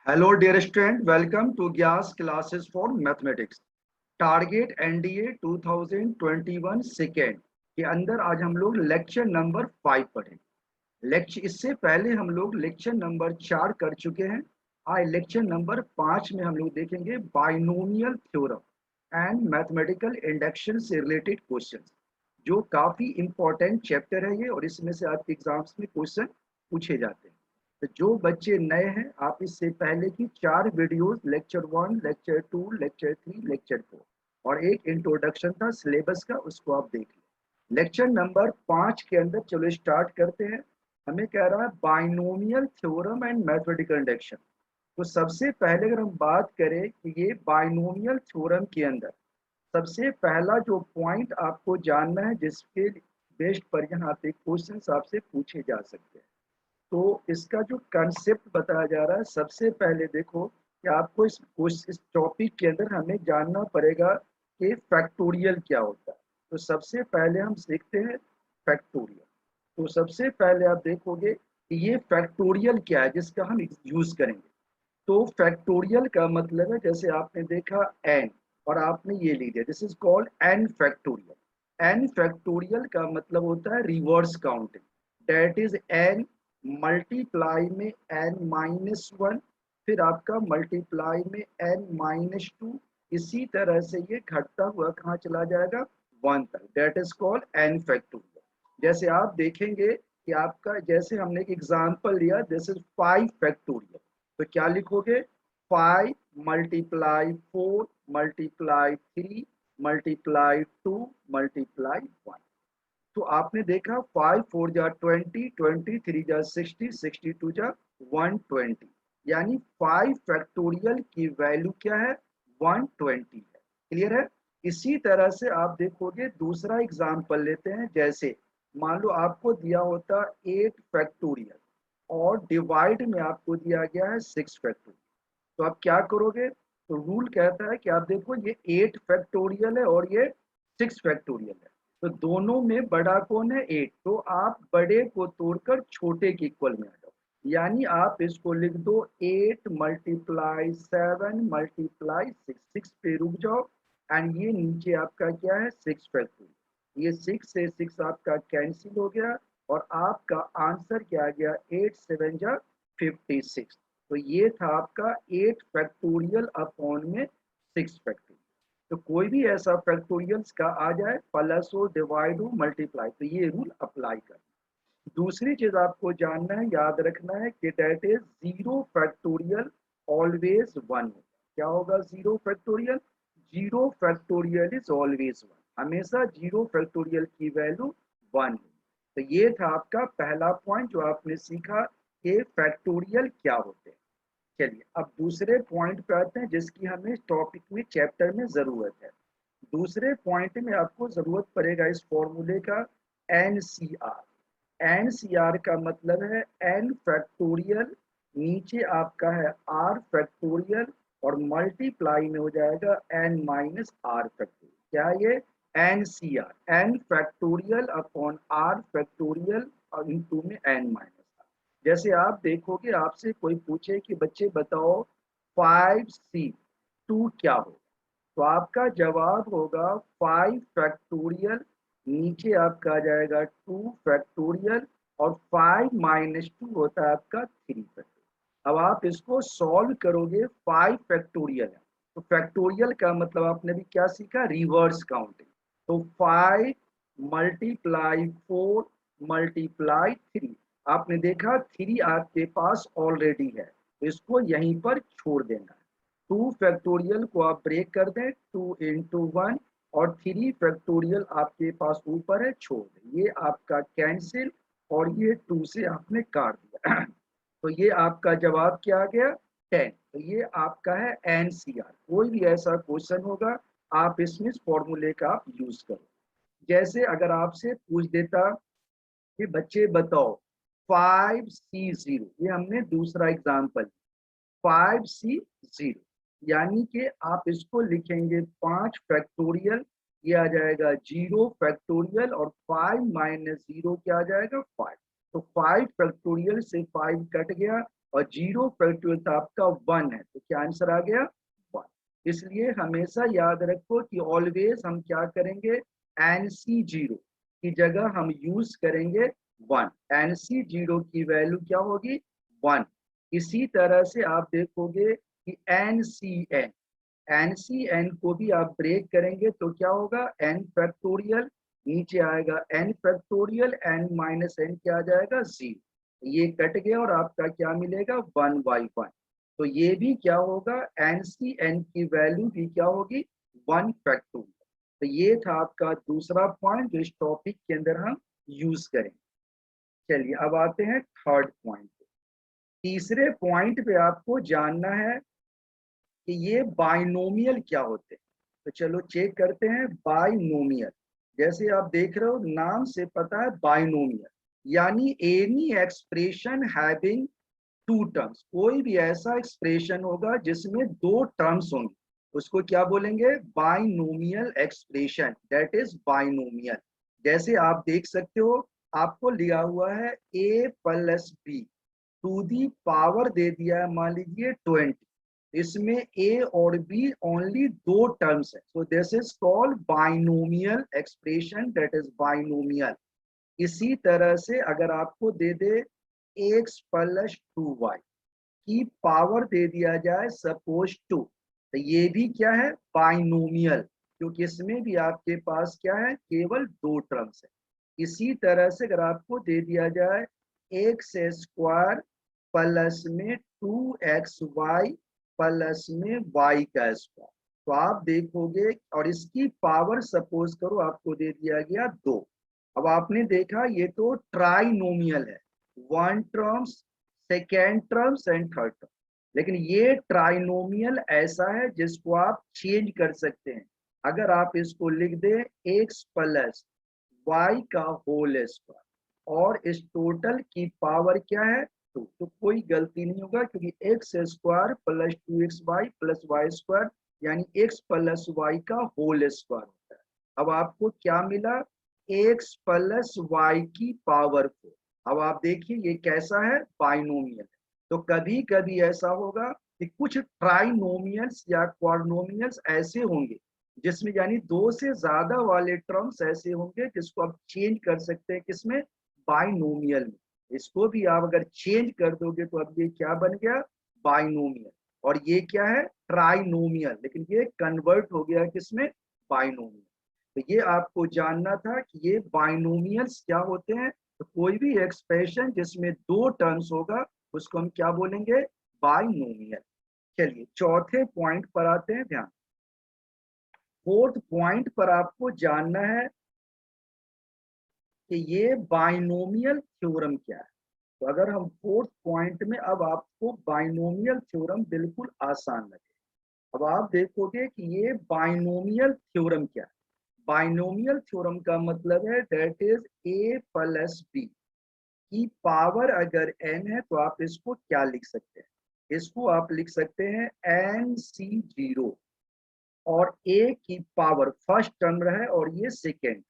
Hello dear student, welcome to Gyas classes for mathematics. Target NDA 2021 second के अंदर आज हम लोग लेक्चर नंबर 5 पढ़ेंगे। लेक्चर इससे पहले हम लोग लेक्चर नंबर 4 कर चुके हैं। आज लेक्चर नंबर 5 में हम लोग देखेंगे binomial theorem and mathematical induction से रिलेटेड क्वेश्चंस, जो काफी इंपॉर्टेंट चैप्टर है ये, और इसमें से आपके एग्जाम्स में क्वेश्चन पूछे जाते हैं। तो जो बच्चे नए हैं, आप इससे पहले की 4 videos lecture 1, lecture 2, lecture 3, lecture 4 और एक इंट्रोडक्शन था सिलेबस का, उसको आप देख लें। लेक्चर नंबर 5 के अंदर चलो स्टार्ट करते हैं। हमें कह रहा है binomial theorem and mathematical induction. तो सबसे पहले अगर हम बात करें कि ये बाइनोमियल थ्योरम के अंदर सबसे पहला जो पॉइंट आपको जानना है, जिसके बेस्ड पर यहाँ पे क्वेश्चंस आपसे पूछे जा सकते हैं। तो इसका जो कंसेप्ट बताया जा रहा है, सबसे पहले देखो कि आपको इस टॉपिक के अंदर हमें जानना पड़ेगा कि फैक्टोरियल क्या होता है। तो सबसे पहले हम सीखते हैं फैक्टोरियल। तो सबसे पहले आप देखोगे कि ये फैक्टोरियल क्या है जिसका हम यूज करेंगे। तो फैक्टोरियल का मतलब है, जैसे आपने देखा एन, और आपने ये लिख दिया, this is called n factorial. N factorial का मतलब होता है reverse counting, that is n multiply में एन माइनस वन, फिर आपका मल्टीप्लाई में एन माइनस टू, इसी तरह से ये घटता हुआ कहाँ चला जाएगा, वन तक। That is called n factorial. जैसे आप देखेंगे कि आपका, जैसे हमने एक एग्जांपल लिया, दिस इज फाइव फैक्टोरियल। तो क्या लिखोगे, 5 मल्टीप्लाई 4 मल्टीप्लाई 3 मल्टीप्लाई 2 मल्टीप्लाई 1। तो आपने देखा 5 4 जा 20, 23 जा 60, 62 जा 120, यानी 5 फैक्टोरियल की वैल्यू क्या है, 120 है। क्लियर है। इसी तरह से आप देखोगे, दूसरा एग्जांपल लेते हैं। जैसे मान लो आपको दिया होता 8 फैक्टोरियल और डिवाइड में आपको दिया गया है 6 फैक्टोरियल। तो आप क्या करोगे, तो रूल कहता है कि आप देखो ये 8 फैक्टोरियल है और ये 6 फैक्टोरियल है, तो दोनों में बड़ा कौन है, 8। तो आप बड़े को तोड़कर छोटे के इक्वल में आ जाओ, यानी आप इसको लिख दो 8 मल्टीप्लाई 7 मल्टीप्लाई 6, 6 पे रुक जाओ। एंड ये नीचे आपका क्या है, 6 फैक्टोरियल। ये 6 से 6 आपका कैंसिल हो गया और आपका आंसर क्या आ गया, 8 7 जा 56। तो ये था आपका 8 फैक्टोरियल अपॉन में 6 फैक्टोरियल। तो कोई भी ऐसा फैक्टोरियल्स का आ जाए, प्लस हो, डिवाइड हो, मल्टीप्लाई, तो ये रूल अप्लाई कर। दूसरी चीज आपको जानना है, याद रखना है कि that is zero factorial always one. क्या होगा zero factorial, zero factorial is always one, हमेशा जीरो फैक्टोरियल की वैल्यू वन। तो ये था आपका पहला पॉइंट जो आपने सीखा कि फैक्टोरियल क्या होते हैं। चलिए अब दूसरे पॉइंट पे आते हैं, जिसकी हमें टॉपिक में चैप्टर में जरूरत है। दूसरे पॉइंट में आपको जरूरत पड़ेगा इस फॉर्मूले का, एनसीआर। एनसीआर का मतलब है एन फैक्टोरियल, नीचे आपका है आर फैक्टोरियल, और मल्टीप्लाई में हो जाएगा एन माइनस आर फैक्टोरियल। क्या ये, NCR, n factorial upon r factorial और इनटू में एन माइनस। जैसे आप देखोगे, आपसे कोई पूछे कि बच्चे बताओ 5C2 क्या हो, तो आपका जवाब होगा 5 फैक्टोरियल, नीचे आपका आ जाएगा 2 फैक्टोरियल, और 5 माइनस 2 होता है आपका 3 फैक्टोरियल। अब आप इसको सॉल्व करोगे, 5 फैक्टोरियल है, तो फैक्टोरियल का मतलब आपने भी क्या सीखा, रिवर्स काउंटिंग। तो 5 मल्टीप्लाई 4 मल्टीप्लाई 3, आपने देखा 3 आपके पास ऑलरेडी है, तो इसको यहीं पर छोड़ देना है। 2 फैक्टोरियल को आप ब्रेक कर दें, 2 इंटू वन, और 3 फैक्टोरियल आपके पास ऊपर है, छोड़ दें, ये आपका कैंसिल, और ये 2 से आपने काट दिया। तो ये आपका जवाब क्या आ गया, 10। तो ये आपका है एनसीआर। कोई भी ऐसा क्वेश्चन होगा, आप इसमें इस फॉर्मूले का आप यूज करो। जैसे अगर आपसे पूछ देता कि बच्चे बताओ 5C0, ये हमने दूसरा एग्जाम्पल, 5C0, यानी कि आप इसको लिखेंगे 5 फैक्टोरियल, ये आ जाएगा 0 फैक्टोरियल, और 5 माइनस 0 क्या आ जाएगा, 5। तो 5 फैक्टोरियल से 5 कट गया और 0 फैक्टोरियल तो आपका 1 है, तो क्या आंसर आ गया 1। इसलिए हमेशा याद रखो कि ऑलवेज हम क्या करेंगे, NC0 की जगह हम यूज करेंगे 1। NC0 की वैल्यू क्या होगी 1। इसी तरह से आप देखोगे कि NCN, NCN को भी आप ब्रेक करेंगे तो क्या होगा n फैक्टोरियल, नीचे आएगा n factorial, n minus n क्या आ जाएगा 0। ये कट गया और आपका क्या मिलेगा 1/1। तो ये भी क्या होगा, NCN की वैल्यू भी क्या होगी 1 फैक्टोरियल। तो ये था आपका दूसरा पॉइंट जो इस टॉपिक के अंदर हम यूज करेंगे। चलिए अब आते हैं थर्ड पॉइंट पे। तीसरे पॉइंट पे आपको जानना है कि ये बाइनोमियल क्या होते हैं। तो चलो चेक करते हैं बाइनोमियल। जैसे आप देख रहे हो नाम से पता है बाइनोमियल, यानी any expression having two terms, कोई भी ऐसा एक्सप्रेशन होगा जिसमें दो टर्म्स होंगे उसको क्या बोलेंगे, binomial expression, that is binomial. जैसे आप देख सकते हो आपको लिया हुआ है a plus b to the power दे दिया है मान लीजिए 20, इसमें a और b ओनली दो टर्म्स है, so this is called binomial expression, that is binomial. इसी तरह से अगर आपको दे दे x प्लस 2y की पावर दे दिया जाए सपोज 2, तो ये भी क्या है बाइनोमियल, क्योंकि इसमें भी आपके पास क्या है केवल दो टर्म्स है। इसी तरह से अगर आपको दे दिया जाए एक्स स्क्वायर प्लस में 2xy प्लस में y का स्क्वायर, तो आप देखोगे और इसकी पावर सपोज करो आपको दे दिया गया 2। अब आपने देखा ये तो ट्राइनोमियल है, one terms, second terms and third term. लेकिन ये ट्राइनोमियल ऐसा है जिसको आप चेंज कर सकते हैं। अगर आप इसको लिख दे एक्स प्लस वाई का होल स्क्वायर और इस टोटल की पावर क्या है 2, तो कोई गलती नहीं होगा क्योंकि x square plus 2xy plus y square यानी एक्स प्लस वाई का होल स्क्वायर होता है। अब आपको क्या मिला एक्स प्लस वाई की पावर 4। अब आप देखिए ये कैसा है बाइनोमियल। तो कभी कभी ऐसा होगा कि कुछ ट्राइनोमियल्स या क्वाड्रोमियल्स ऐसे होंगे जिसमें यानी दो से ज्यादा वाले टर्म्स ऐसे होंगे जिसको आप चेंज कर सकते हैं किसमें, बाइनोमियल में। इसको भी आप अगर चेंज कर दोगे तो अब ये क्या बन गया बाइनोमियल, और ये क्या है ट्राइनोमियल, लेकिन ये कन्वर्ट हो गया किसमें बाइनोमियल। तो ये आपको जानना था कि ये बाइनोमियल्स क्या होते हैं। तो कोई भी एक्सप्रेशन जिसमें दो टर्म्स होगा उसको हम क्या बोलेंगे बाइनोमियल। चलिए चौथे पॉइंट पर आते हैं ध्यान। फोर्थ पॉइंट पर आपको जानना है कि ये बाइनोमियल थ्योरम क्या है। तो अगर हम फोर्थ पॉइंट में, अब आपको बाइनोमियल थ्योरम बिल्कुल आसान लगे। अब आप देखोगे कि ये बाइनोमियल थ्योरम क्या है। बाइनोमियल थ्योरम का मतलब है that is a plus b की पावर अगर n है तो आप इसको क्या लिख सकते हैं, इसको आप लिख सकते हैं NC0, और a की पावर फर्स्ट टर्म रहे और ये सेकेंड,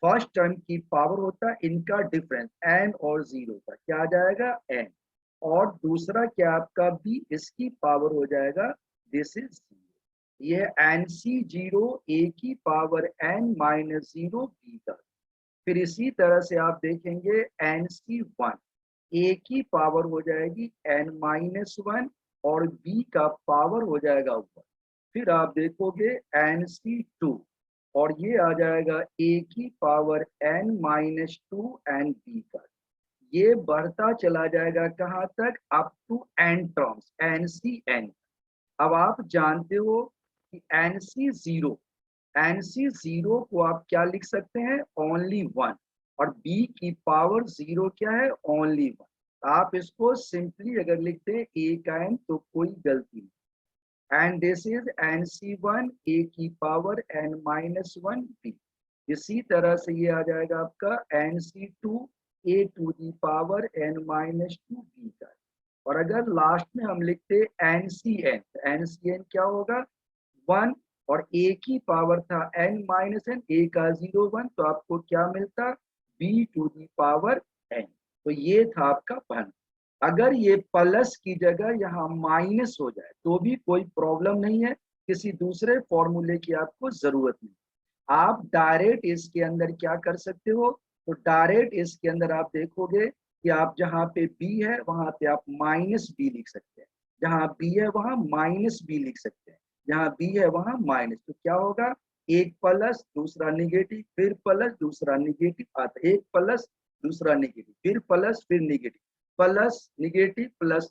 फर्स्ट टर्म की पावर होता है इनका डिफरेंस n और 0 का क्या आ जाएगा n, और दूसरा क्या आपका b, इसकी पावर हो जाएगा दिस इज 0। ये NC0 a की पावर n माइनस 0 b का। फिर इसी तरह से आप देखेंगे NC1 a की पावर हो जाएगी n माइनस 1 और b का पावर हो जाएगा 1। फिर आप देखोगे NC2 और ये आ जाएगा a की power n minus 2 and b का। ये बढ़ता चला जाएगा कहाँ तक, up to n terms NCN। अब आप जानते हो कि NC0 को आप क्या लिख सकते हैं ओनली 1, और b की पावर 0 क्या है ओनली 1। आप इसको सिंपली अगर लिखते हैं a का n तो कोई गलती नहीं, and this is NC1 a की पावर n माइनस 1 b। इसी तरह से ये आ जाएगा आपका NC2 a to the power n minus 2 b का। और अगर लास्ट में हम लिखते NCN, तो NCN क्या होगा 1, और a की पावर था n माइनस n, a का 0 1, तो आपको क्या मिलता b to the power n। तो ये था आपका वन। अगर ये प्लस की जगह यहाँ माइनस हो जाए तो भी कोई प्रॉब्लम नहीं है, किसी दूसरे फॉर्मूले की आपको जरूरत नहीं। आप डायरेक्ट इसके अंदर क्या कर सकते हो, तो डायरेक्ट इसके अंदर आप देखोगे कि आप जहाँ पे बी है वहां पे आप माइनस बी लिख सकते हैं, जहाँ बी है वहां माइनस बी लिख सकते हैं, जहाँ बी है वहां माइनस। तो क्या होगा, एक प्लस दूसरा निगेटिव, फिर प्लस दूसरा निगेटिव आता, एक प्लस दूसरा निगेटिव, फिर प्लस फिर निगेटिव, प्लस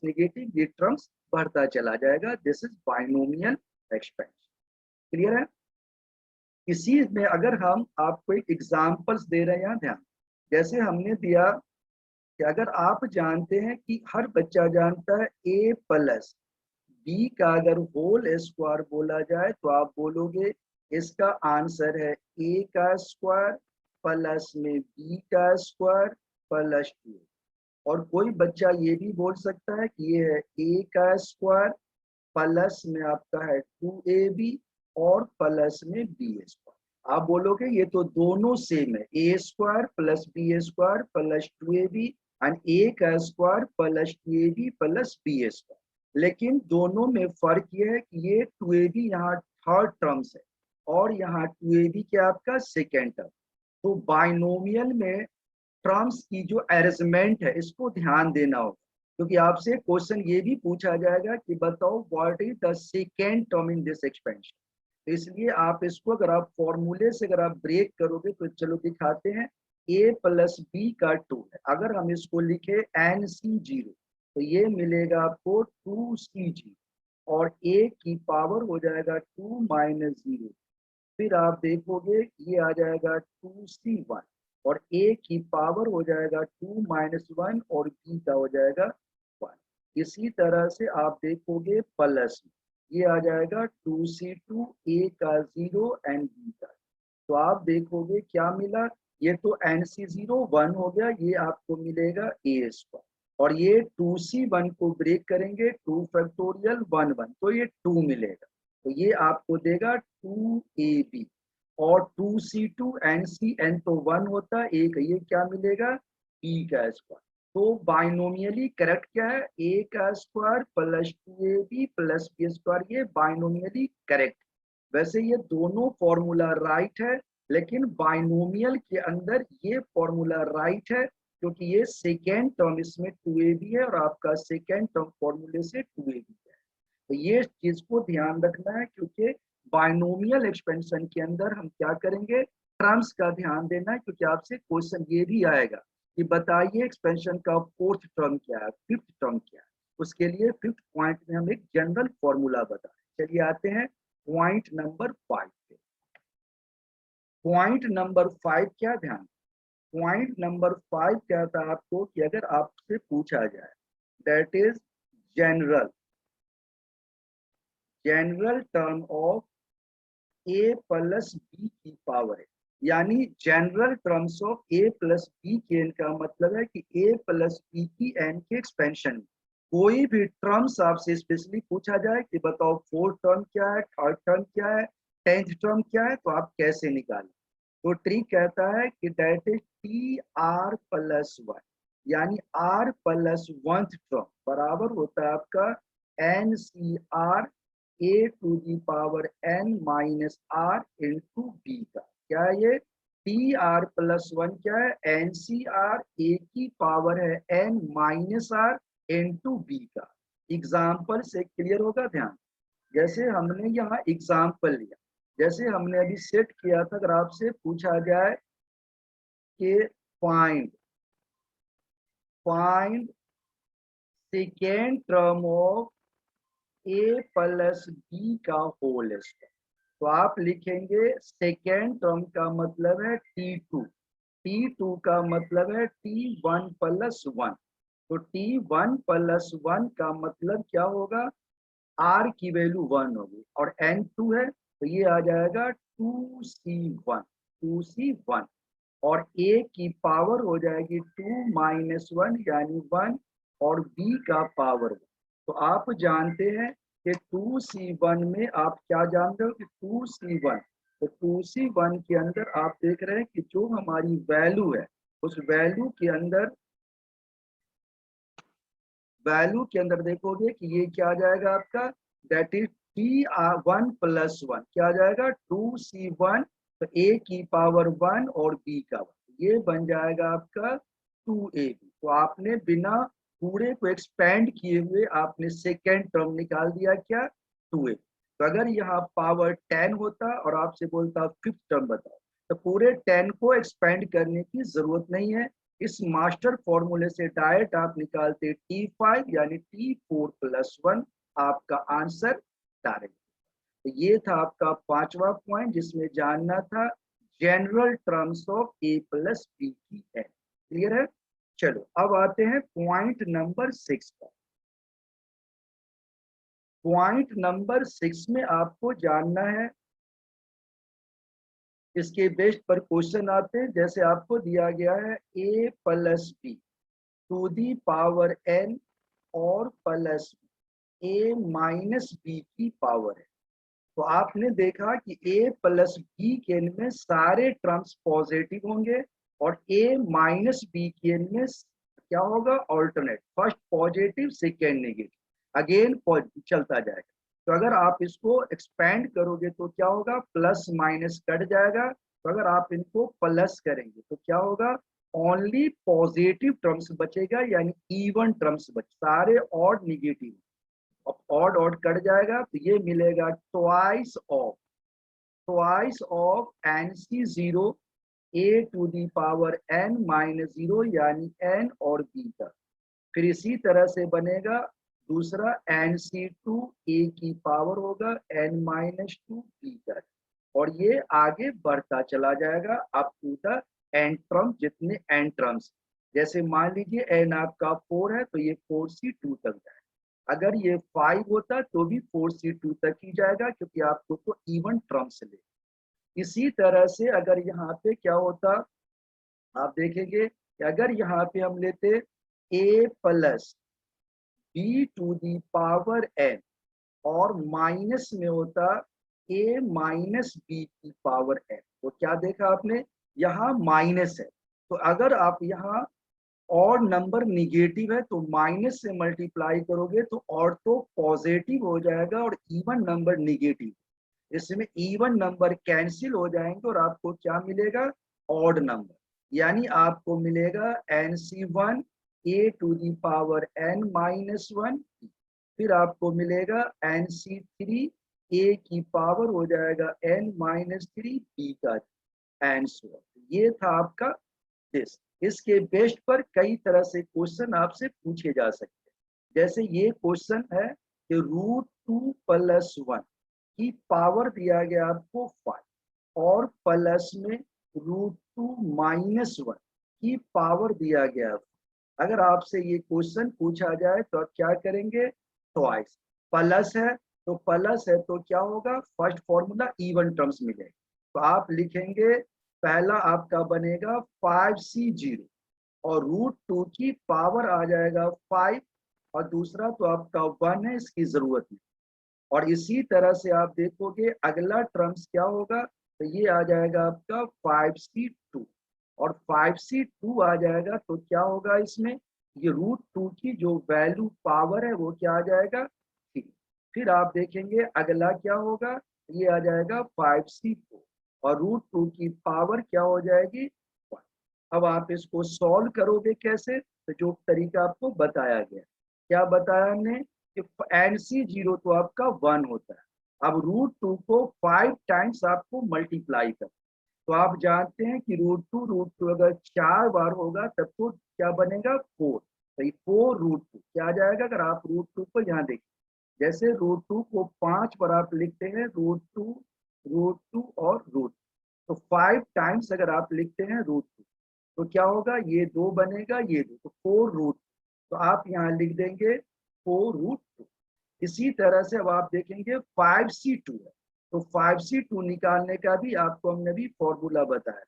निगेटिव, ये टर्म्स बढ़ता चला जाएगा। This is binomial expansion. Clear है। इसी में अगर हम आपको एक एग्जांपल्स दे रहे हैं, ध्यान, जैसे हमने दिया कि अगर आप जानते हैं कि हर बच्चा जानता है ए प्लस बी का अगर होल स्क्वायर बोला जाए तो आप बोलोगे इसका आंसर है ए का स्क्वायर प्लस में बी का स्क्वायर प्लस 2। और कोई बच्चा ये भी बोल सकता है कि ये है ए का स्क्वायर प्लस में आपका है 2ab और प्लस में बी स्क्वायर। आप बोलोगे ये तो दोनों सेम है, a square plus b square plus 2ab and a का square plus 2ab plus b square. लेकिन दोनों में फर्क ये है कि ये 2ab यहाँ थर्ड टर्म्स है और यहाँ 2ab क्या आपका सेकेंड टर्म। तो बाइनोमियल में टर्म्स की जो अरेंजमेंट है इसको ध्यान देना होगा, क्योंकि आपसे क्वेश्चन ये भी पूछा जाएगा कि बताओ what is the second term in this expansion. तो इसलिए आप इसको अगर आप फॉर्मूले से अगर आप ब्रेक करोगे तो चलो दिखाते हैं। a प्लस बी का 2 है, अगर हम इसको लिखे एन सी जीरो तो ये मिलेगा आपको 2c0 और a की पावर हो जाएगा 2 माइनस 0। फिर आप देखोगे ये आ जाएगा 2c1 और a की पावर हो जाएगा 2 माइनस 1 और b का हो जाएगा 1। इसी तरह से आप देखोगे प्लस ये आ जाएगा 2c2 a का 0 एंड b का। तो आप देखोगे क्या मिला, ये तो NC0 1 हो गया, ये आपको मिलेगा a स्क्वायर और ये 2c1 को ब्रेक करेंगे 2 फैक्टोरियल 1 1 तो ये 2 मिलेगा। तो ये आपको देगा 2ab और 2c2 NCn तो 1 होता है एक, ये क्या मिलेगा b का स्क्वायर। तो बाइनोमियली करेक्ट क्या है, a का square plus 2ab plus b square, ये बाइनोमियली करेक्ट। वैसे ये दोनों फॉर्मूला राइट है, लेकिन बाइनोमियल के अंदर ये फॉर्मूला राइट है क्योंकि ये सेकेंड टर्म इसमें 2ab है और आपका सेकेंड टर्म फॉर्मूले से 2ab है। तो ये चीज को ध्यान रखना है, क्योंकि बाइनोमियल एक्सपेंशन के अंदर हम क्या करेंगे, टर्म्स का ध्यान देना है, क्योंकि आपसे क्वेश्चन ये भी आएगा कि बताइए एक्सपेंशन का फोर्थ टर्म क्या है, फिफ्थ टर्म क्या है। उसके लिए फिफ्थ पॉइंट में हम एक जनरल फॉर्मूला बताएं। चलिए आते हैं पॉइंट नंबर 5 पे। पॉइंट नंबर 5 क्या, ध्यान, पॉइंट नंबर 5 क्या था आपको कि अगर आपसे पूछा जाए that is general general term of a plus b की पावर है, यानी general terms of a plus b के एन का मतलब है कि ए प्लस बी की एन के एक्सपेंशन में कोई भी टर्म्स आपसे स्पेशली पूछा जाए कि बताओ फोर्थ टर्म क्या है, थर्ड टर्म क्या है, टेंथ टर्म क्या है, तो आप कैसे निकालें। तो ट्रिक कहता है कि that is T r plus one, यानी आर प्लस वन टर्म बराबर होता है आपका n C r a to the power n minus r into b का। क्या है ये, टी आर प्लस वन क्या है, एन सी आर ए की पावर है n minus r into b का। एग्जाम्पल से क्लियर होगा, ध्यान। जैसे हमने यहाँ एग्जाम्पल लिया, जैसे हमने अभी सेट किया था, अगर आपसे पूछा जाए कि find find second term of a plus b का होल स्क्वायर, तो आप लिखेंगे सेकेंड टर्म का मतलब है T2 का मतलब है T1 प्लस 1। तो T1 प्लस 1 का मतलब क्या होगा, R की वैल्यू 1 होगी और N2 है तो ये आ जाएगा 2C1 और A की पावर हो जाएगी 2 माइनस 1 यानी 1 और B का पावर 1। तो आप जानते हैं कि 2C1 में आप क्या जानते हो कि 2C1, तो 2C1 के अंदर आप देख रहे हैं कि जो हमारी वैल्यू है उस वैल्यू के अंदर वैल्यू के अंदर देखोगे कि ये क्या आ जाएगा आपका, दैट इज T1 + 1 क्या आ जाएगा 2C1, तो A की पावर 1 और B का 1, ये बन जाएगा आपका 2AB। तो आपने बिना पूरे को एक्सपेंड किए हुए आपने सेकेंड टर्म निकाल दिया क्या 2AB। तो अगर यहाँ पावर 10 होता और आपसे बोलता फिफ्थ टर्म बताओ, तो पूरे 10 को एक्सपेंड करने की जरूरत नहीं है। इस मास्टर फॉर्मूले से डायरेक्ट आप निकालते T5 यानी T4 + 1, आपका आंसर डायरेक्ट। तो ये था आपका पांचवा पॉइंट जिसमें जानना था general terms of A + B की है। क्लियर है? चलो अब आते हैं पॉइंट नंबर 6 पर। पॉइंट नंबर 6 में आपको जानना है, इसके बेस पर क्वेश्चन आते हैं। जैसे आपको दिया गया है A + B to the power n और प्लस A - B की पावर है। तो आपने देखा कि A + B के एन में सारे टर्म्स पॉजिटिव होंगे और A - B के एन में क्या होगा, alternate, first positive second negative, again चलता जाएगा। तो अगर आप इसको एक्सपेंड करोगे तो क्या होगा, प्लस माइनस कट जाएगा। तो अगर आप इनको प्लस करेंगे तो क्या होगा, ओनली पॉजिटिव टर्म्स बचेगा, यानी इवन टर्म्स बच, सारे ऑड निगेटिव। अब ऑड ऑड कट जाएगा तो ये मिलेगा twice of NC0 A to the power n - 0 यानी n और b का। फिर इसी तरह से बनेगा दूसरा NC2 A की पावर होगा n - 2 b का, और ये आगे बढ़ता चला जाएगा up to the n term, जितने n टर्म्स। जैसे मान लीजिए n आपका 4 है तो ये 4C2 तक जाएगा। अगर ये 5 होता तो भी 4C2 तक ही जाएगा, क्योंकि आपको तो इवन टर्म्स ले। इसी तरह से अगर यहाँ पे क्या होता, आप देखेंगे कि अगर यहाँ पे हम लेते A + B to the power n और माइनस में होता A - B की पावर n, तो क्या देखा आपने, यहाँ माइनस है। तो अगर आप यहाँ और नंबर निगेटिव है तो माइनस से मल्टीप्लाई करोगे तो और तो पॉजिटिव हो जाएगा और इवन नंबर निगेटिव, इसमें इवन नंबर कैंसिल हो जाएंगे और आपको क्या मिलेगा, ऑड नंबर। यानी आपको मिलेगा NC1 A to the power n - 1, फिर आपको मिलेगा NC3 A की पावर हो जाएगा n - 3 B का आंसर। ये था आपका दिस। इसके बेस्ड पर कई तरह से क्वेश्चन आपसे पूछे जा सकते हैं। जैसे ये क्वेश्चन है कि √2 + 1 की पावर दिया गया आपको 5 और प्लस में √2 - 1 की पावर दिया गया। अगर आपसे ये क्वेश्चन पूछा जाए तो आप क्या करेंगे, ट्वाइस, प्लस है तो प्लस है तो क्या होगा, फर्स्ट फॉर्मूला इवन टर्म्स मिलेगा। तो आप लिखेंगे, पहला आपका बनेगा 5C0 और √2 की पावर आ जाएगा 5, और दूसरा तो आपका 1 है, इसकी जरूरत नहीं। और इसी तरह से आप देखोगे अगला टर्म्स क्या होगा, तो ये आ जाएगा आपका 5C2 और 5C2 आ जाएगा तो क्या होगा, इसमें ये √2 की जो वैल्यू पावर है वो क्या आ जाएगा 3। फिर आप देखेंगे अगला क्या होगा, ये आ जाएगा 5C4 और √2 की पावर क्या हो जाएगी 1। अब आप इसको सॉल्व करोगे कैसे, तो जो तरीका आपको बताया गया, क्या बताया हमने कि NC0 तो आपका 1 होता है। अब √2 को 5 टाइम्स आपको मल्टीप्लाई कर, तो आप जानते हैं कि √2 अगर 4 बार होगा तब तो क्या बनेगा 4, तो 4 √2 क्या आ जाएगा। अगर आप √2 को यहाँ देखिए, जैसे √2 को 5 बार आप लिखते हैं, √2 और √2, तो 5 टाइम्स अगर आप लिखते हैं √2 तो क्या होगा, ये 2 बनेगा, ये 2, तो 4 √2, तो आप यहाँ लिख देंगे 4 √2। इसी तरह से अब आप देखेंगे 5C2 है, तो 5C2 निकालने का भी आपको हमने भी फॉर्मूला बताया।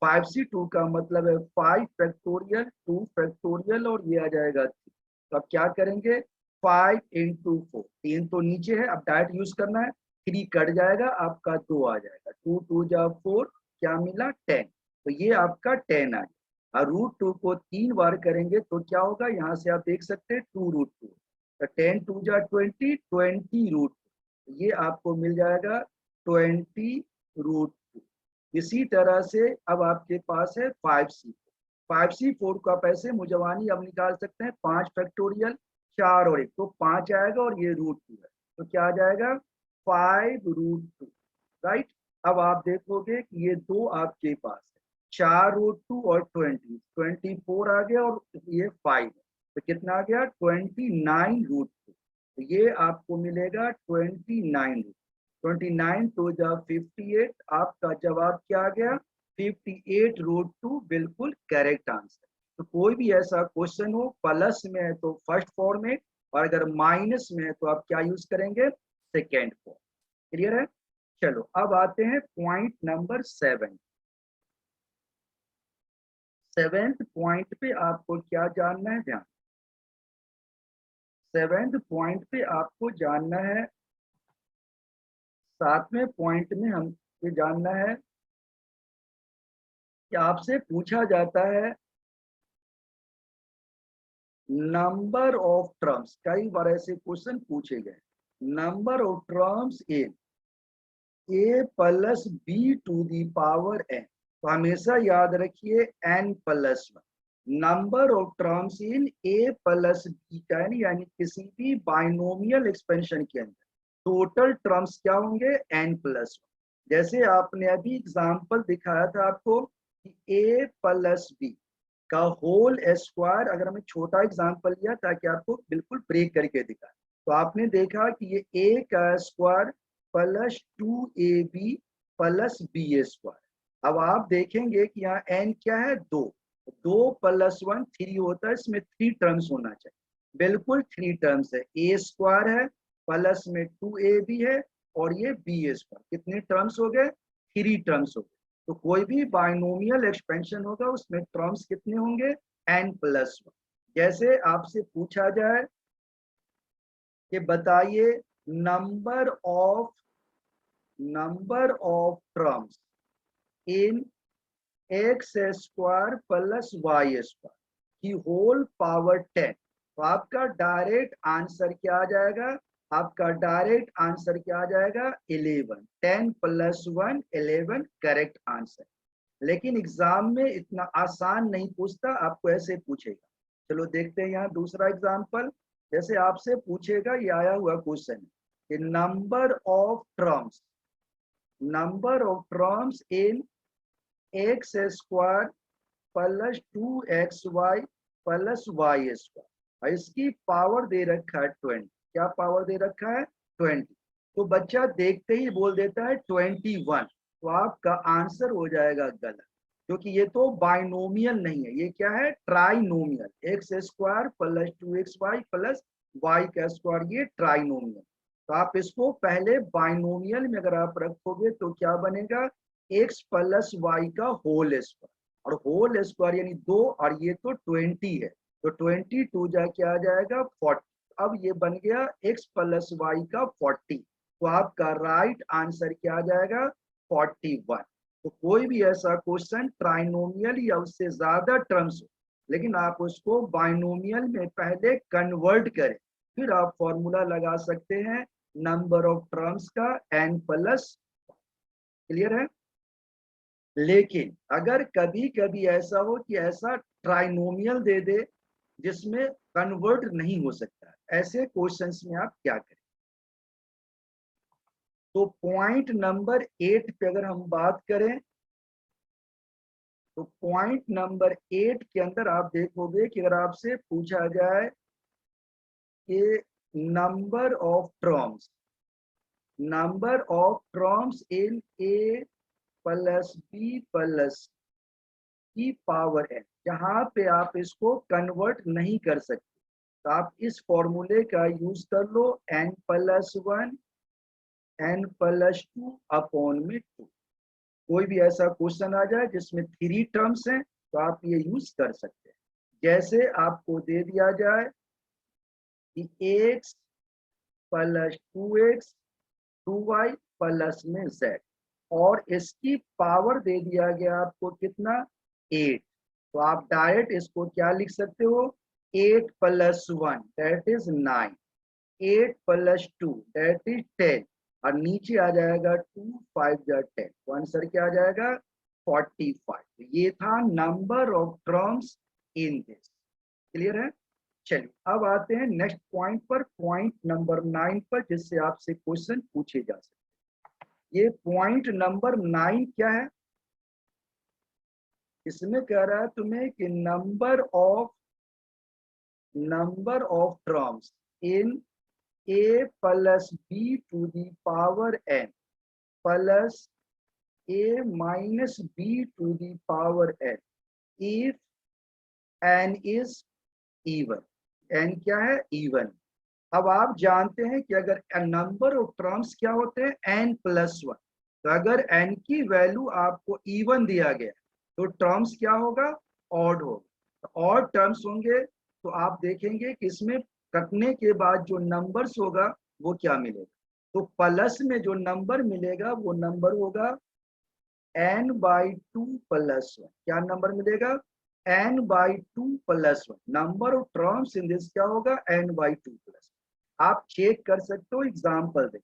5C2 का मतलब है 5 फैक्टोरियल 2 फैक्टोरियल और ये आ जाएगा 3। तो अब क्या करेंगे, 5 × 4, 3 तो नीचे है, अब डायरेक्ट यूज करना है, 3 कट जाएगा, आपका 2 आ जाएगा, 2 × 2 = 4, क्या मिला 10, तो ये आपका 10 आ गया। और √2 को 3 बार करेंगे तो क्या होगा, यहाँ से आप देख सकते हैं 2√2, तो 10 2 जा 20, 20√2, ये आपको मिल जाएगा 20√2। इसी तरह से अब आपके पास है 5C4 का पैसे मुजवानी अब निकाल सकते हैं, 5 फैक्टोरियल 4 और 1 तो 5 आएगा और ये √2 है, तो क्या आ जाएगा 5√2, राइट। अब आप देखोगे कि ये दो आपके पास है, 4√2 और 20, 24 आ गया और ये 5 है, तो कितना आ गया 29√2, तो ये आपको मिलेगा 29 टू जा 58, आपका जवाब क्या आ गया 58√2, बिल्कुल करेक्ट आंसर। तो कोई भी ऐसा क्वेश्चन हो, प्लस में है तो फर्स्ट फॉर्मेट, और अगर माइनस में है तो आप क्या यूज करेंगे, सेकेंड फॉर्म। क्लियर है। चलो अब आते हैं पॉइंट नंबर 7। सेवेंथ पॉइंट पे आपको क्या जानना है, ध्यान। सेवेंथ पॉइंट पे आपको जानना है, 7वें पॉइंट में हम ये जानना है कि आपसे पूछा जाता है नंबर ऑफ टर्म्स, कई बार ऐसे क्वेश्चन पूछे गए, number of terms in a plus b to the power n, तो हमेशा याद रखिए n+1, number of terms in a plus b का यानी किसी भी बाइनोमियल एक्सपेंशन के अंदर टोटल टर्म्स क्या होंगे, n+1। जैसे आपने अभी एग्जांपल दिखाया था आपको कि a प्लस b का होल स्क्वायर, अगर हमें छोटा एग्जांपल लिया ताकि आपको बिल्कुल ब्रेक करके दिखाए, तो आपने देखा कि ये a का square plus 2ab plus b square. अब आप देखेंगे कि यहाँ n क्या है, 2, 2 + 1 3 होता है, इसमें 3 टर्म्स होना चाहिए, बिल्कुल 3 टर्म्स है, a स्क्वायर है प्लस में 2ab है और ये b स्क्वायर, कितने टर्म्स हो गए, 3 टर्म्स हो गए। तो कोई भी बाइनोमियल एक्सपेंशन होगा उसमें टर्म्स कितने होंगे, n+1। जैसे आपसे पूछा जाए कि बताइए number of terms in x² plus y² की होल पावर 10, तो आपका डायरेक्ट आंसर क्या आ जाएगा, आपका डायरेक्ट आंसर क्या आ जाएगा 11, 10 + 1 11 करेक्ट आंसर। लेकिन एग्जाम में इतना आसान नहीं पूछता, आपको ऐसे पूछेगा। चलो देखते हैं यहाँ दूसरा एग्जाम्पल। जैसे आपसे पूछेगा, ये आया हुआ क्वेश्चन है, number of terms in x² plus 2xy plus y², इसकी पावर दे रखा है 20, क्या पावर दे रखा है 20, तो बच्चा देखते ही बोल देता है 21, तो आपका आंसर हो जाएगा गलत, क्योंकि ये तो बाइनोमियल नहीं है, ये क्या है trinomial, x² plus 2xy plus y², ये ट्राइनोमियल। तो आप इसको पहले बाइनोमियल में अगर आप रखोगे तो क्या बनेगा, x प्लस y का होल स्क्वायर, और होल स्क्वायर यानी 2, और ये तो 20 है, तो 22 जा क्या आ जाएगा 40। अब ये बन गया x प्लस y का 40, तो आपका राइट आंसर क्या आ जाएगा 41। तो कोई भी ऐसा क्वेश्चन ट्राइनोमियल या उससे ज्यादा टर्म्स हो, लेकिन आप उसको बाइनोमियल में पहले कन्वर्ट करें, फिर आप फॉर्मूला लगा सकते हैं नंबर ऑफ टर्म्स का n+। क्लियर है। लेकिन अगर कभी कभी ऐसा हो कि ऐसा ट्राइनोमियल दे दे जिसमें कन्वर्ट नहीं हो सकता, ऐसे क्वेश्चंस में आप क्या करें। तो पॉइंट नंबर 8 पे अगर हम बात करें, तो पॉइंट नंबर 8 के अंदर आप देखोगे कि अगर आपसे पूछा जाए कि number of terms in a plus b plus की पावर n, जहां पे आप इसको कन्वर्ट नहीं कर सकते, तो आप इस फॉर्मूले का यूज कर लो, n+1 n+2 अपॉन में 2। कोई भी ऐसा क्वेश्चन आ जाए जिसमें 3 टर्म्स हैं तो आप ये यूज कर सकते हैं। जैसे आपको दे दिया जाए कि x plus 2x 2y plus में z, और इसकी पावर दे दिया गया आपको कितना 8, तो आप डायरेक्ट इसको क्या लिख सकते हो, 8 + 1 दैट इज 9, 8 + 2 दैट इज 10, और नीचे आ जाएगा 2 5 जा 10, तो आंसर क्या आ जाएगा 45। तो ये था number of terms in this. Clear है। चलिए अब आते हैं नेक्स्ट पॉइंट पर, पॉइंट नंबर 9 पर, जिससे आपसे क्वेश्चन पूछे जा सकते। ये पॉइंट नंबर 9 क्या है, इसमें कह रहा है तुम्हें कि number of terms in a + b⁴ plus a-b⁴ if n is even. n क्या है, इवन। अब आप जानते हैं कि अगर नंबर ऑफ टर्म्स क्या होते हैं, n+1, तो अगर n की वैल्यू आपको इवन दिया गया तो टर्म्स क्या होगा, ऑड होगा। तो ऑड टर्म्स होंगे तो आप देखेंगे कि इसमें कटने के बाद जो नंबर्स होगा वो क्या मिलेगा। तो प्लस में जो नंबर मिलेगा वो नंबर होगा n/2 + 1। क्या नंबर मिलेगा, n/2 + 1। Number of terms in this क्या होगा, n/2 + 1। आप चेक कर सकते हो, एग्जाम्पल देख,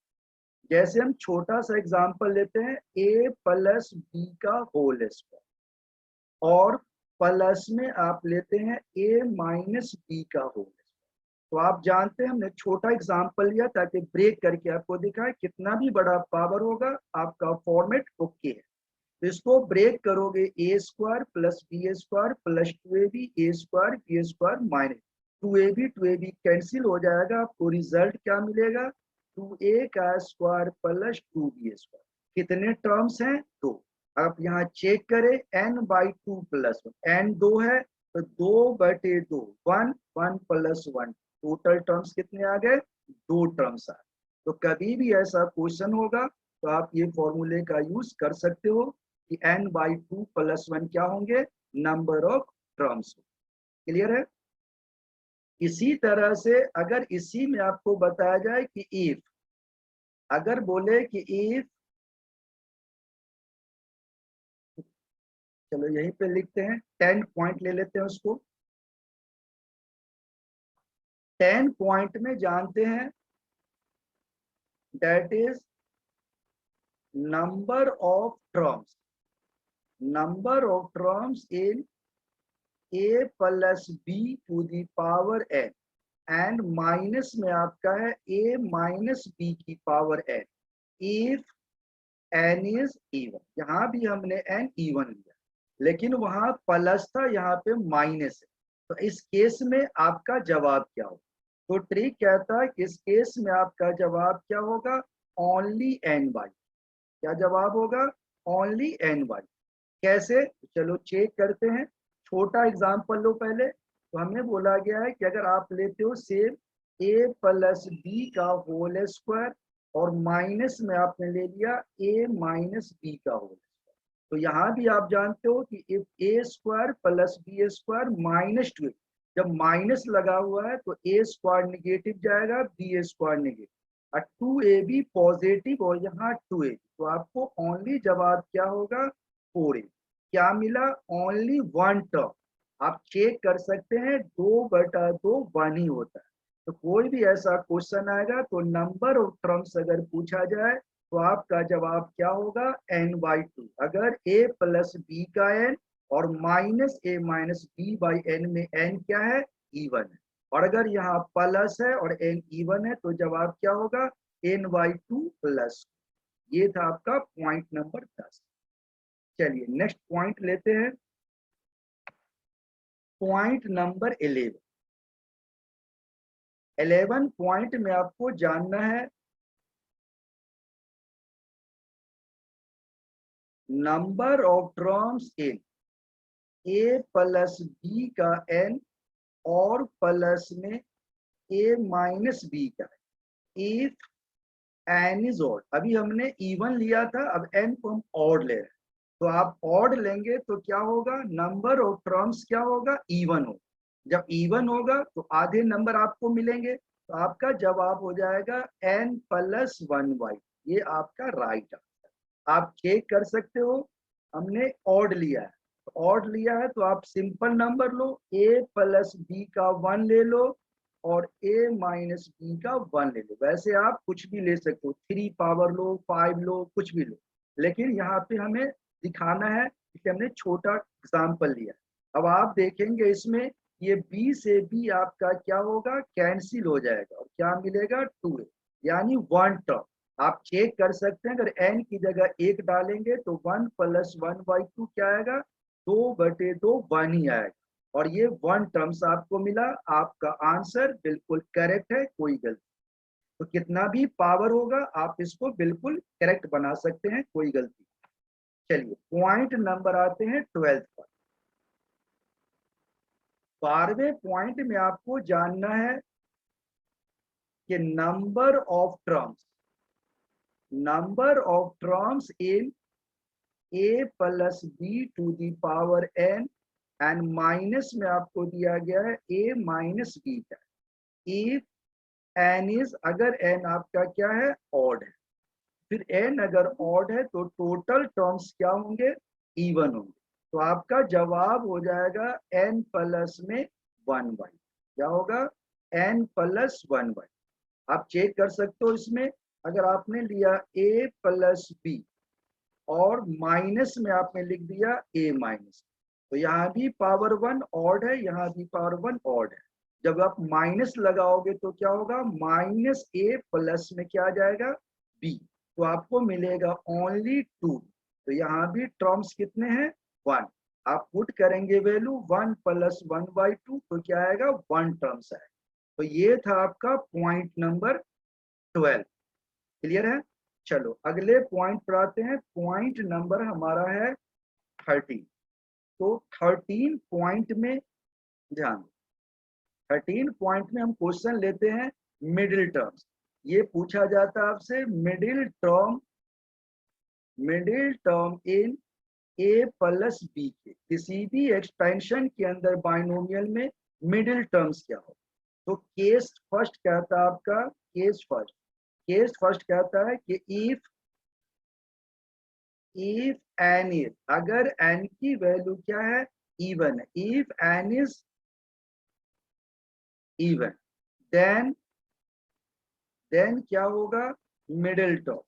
जैसे हम छोटा सा एग्जाम्पल लेते हैं, a + b² और प्लस में आप लेते हैं a-b²। तो आप जानते हैं हमने छोटा एग्जाम्पल लिया ताकि ब्रेक करके आपको दिखाए, कितना भी बड़ा पावर होगा आपका फॉर्मेट ओके है। तो इसको ब्रेक करोगे, a² + b² + 2ab a² b² minus 2ab cancel हो जाएगा, आपको रिजल्ट क्या मिलेगा, 2a² + 2b²। कितने टर्म्स हैं, 2। आप यहाँ चेक करें, n/2 + 1, n 2 है तो 2/2, 1 1 + 1, टोटल टर्म्स कितने आ गए, 2 टर्म्स आ गए। तो कभी भी ऐसा क्वेश्चन होगा तो आप ये फॉर्मूले का यूज कर सकते हो कि n/2 + 1 क्या होंगे, नंबर ऑफ टर्म्स। क्लियर है। इसी तरह से अगर इसी में आपको बताया जाए कि इफ, अगर बोले कि इफ, चलो यहीं पे लिखते हैं, 10 पॉइंट ले लेते हैं उसको। 10 पॉइंट में जानते हैं that is number of terms, number of terms in a + b⁴ and minus में आपका है a-b⁴ if n is even. यहां भी हमने n इवन लिया, लेकिन वहां प्लस था, यहाँ पे माइनस है। तो इस केस में आपका जवाब क्या होगा, तो ट्रिक कहता है कि इस केस में आपका जवाब क्या होगा, ओनली n/। क्या जवाब होगा, ओनली n/। कैसे, चलो चेक करते हैं। छोटा एग्जाम्पल लो पहले। तो हमें बोला गया है कि अगर आप लेते हो सेम a + b² और माइनस में आपने ले लिया a-b²। तो यहाँ भी आप जानते हो कि इफ a² + b² -2, जब माइनस लगा हुआ है तो a² निगेटिव जाएगा, b² निगेटिव, और 2ab पॉजिटिव और यहाँ 2ab, तो आपको ओनली जवाब क्या होगा, 4a। क्या मिला, ओनली 1 टर्म। आप चेक कर सकते हैं, 2/2 1 ही होता है। तो कोई भी ऐसा क्वेश्चन आएगा तो नंबर ऑफ टर्म्स अगर पूछा जाए तो आपका जवाब क्या होगा, n/2। अगर a + b का n और -a-b/n में n क्या है, इवन है, और अगर यहाँ प्लस है और n इवन है तो जवाब क्या होगा, n/2 +। ये था आपका पॉइंट नंबर 10। चलिए नेक्स्ट पॉइंट लेते हैं, पॉइंट नंबर 11। 11 पॉइंट में आपको जानना है number of terms in a + b का n और प्लस में a-b का, इफ n इज ऑड। अभी हमने इवन लिया था, अब n को हम ऑड ले रहे हैं। तो आप ऑड लेंगे तो क्या होगा, नंबर ऑफ टर्म्स क्या होगा, इवन होगा। जब इवन होगा तो आधे नंबर आपको मिलेंगे, तो आपका जवाब हो जाएगा n + 1/। ये आपका राइट आंसर। आप चेक कर सकते हो, हमने ऑड लिया है ऑड लिया है तो आप सिंपल नंबर लो, a प्लस बी का 1 ले लो और a माइनस बी का 1 ले लो। वैसे आप कुछ भी ले सकते हो, 3 पावर लो, 5 लो, कुछ भी लो, लेकिन यहाँ पे हमें दिखाना है कि हमने छोटा एग्जाम्पल लिया। अब आप देखेंगे इसमें ये b से b आपका क्या होगा, कैंसिल हो जाएगा और क्या मिलेगा 2a, यानी 1 टर्म। आप चेक कर सकते हैं, अगर n की जगह 1 डालेंगे तो 1 प्लस 1/2 क्या आएगा, 2/2 1 ही आएगा और ये 1 टर्म्स आपको मिला। आपका आंसर बिल्कुल करेक्ट है, कोई गलती। तो कितना भी पावर होगा आप इसको बिल्कुल करेक्ट बना सकते हैं, कोई गलती। चलिए पॉइंट नंबर आते हैं 12th पर। 12वें पॉइंट में आपको जानना है कि number of terms in a plus b to the power n and minus में आपको दिया गया है a माइनस बी का। इफ n इज, अगर n आपका क्या है, ऑड है, फिर n अगर ऑड है तो टोटल टर्म्स क्या होंगे, इवन होंगे। तो आपका जवाब हो जाएगा n प्लस में 1/, क्या होगा, n प्लस 1/। आप चेक कर सकते हो इसमें, अगर आपने लिया a प्लस बी और माइनस में आपने लिख दिया a माइनस, तो यहाँ भी पावर 1 ऑड है, यहाँ भी पावर 1 ऑड है। जब आप माइनस लगाओगे तो क्या होगा, माइनस a प्लस में क्या आ जाएगा, b, तो आपको मिलेगा ओनली 2। तो यहाँ भी टर्म्स कितने हैं, 1। आप पुट करेंगे वैल्यू 1 प्लस 1/2 तो क्या आएगा, 1 टर्म्स आएगा। तो ये था आपका पॉइंट नंबर 12। क्लियर है। चलो अगले पॉइंट पर आते हैं। पॉइंट नंबर हमारा है 13। तो 13 पॉइंट में ध्यान, 13 पॉइंट में हम क्वेश्चन लेते हैं मिडिल टर्म्स। ये पूछा जाता है आपसे middle term in a plus b के किसी भी एक्सपेंशन के अंदर बाइनोमियल में मिडिल टर्म्स क्या हो। तो केस फर्स्ट कहता है आपका, केस फर्स्ट कहता है कि इफ n इज, अगर n की वैल्यू क्या है, इवन है, if n is even, then क्या होगा, middle term.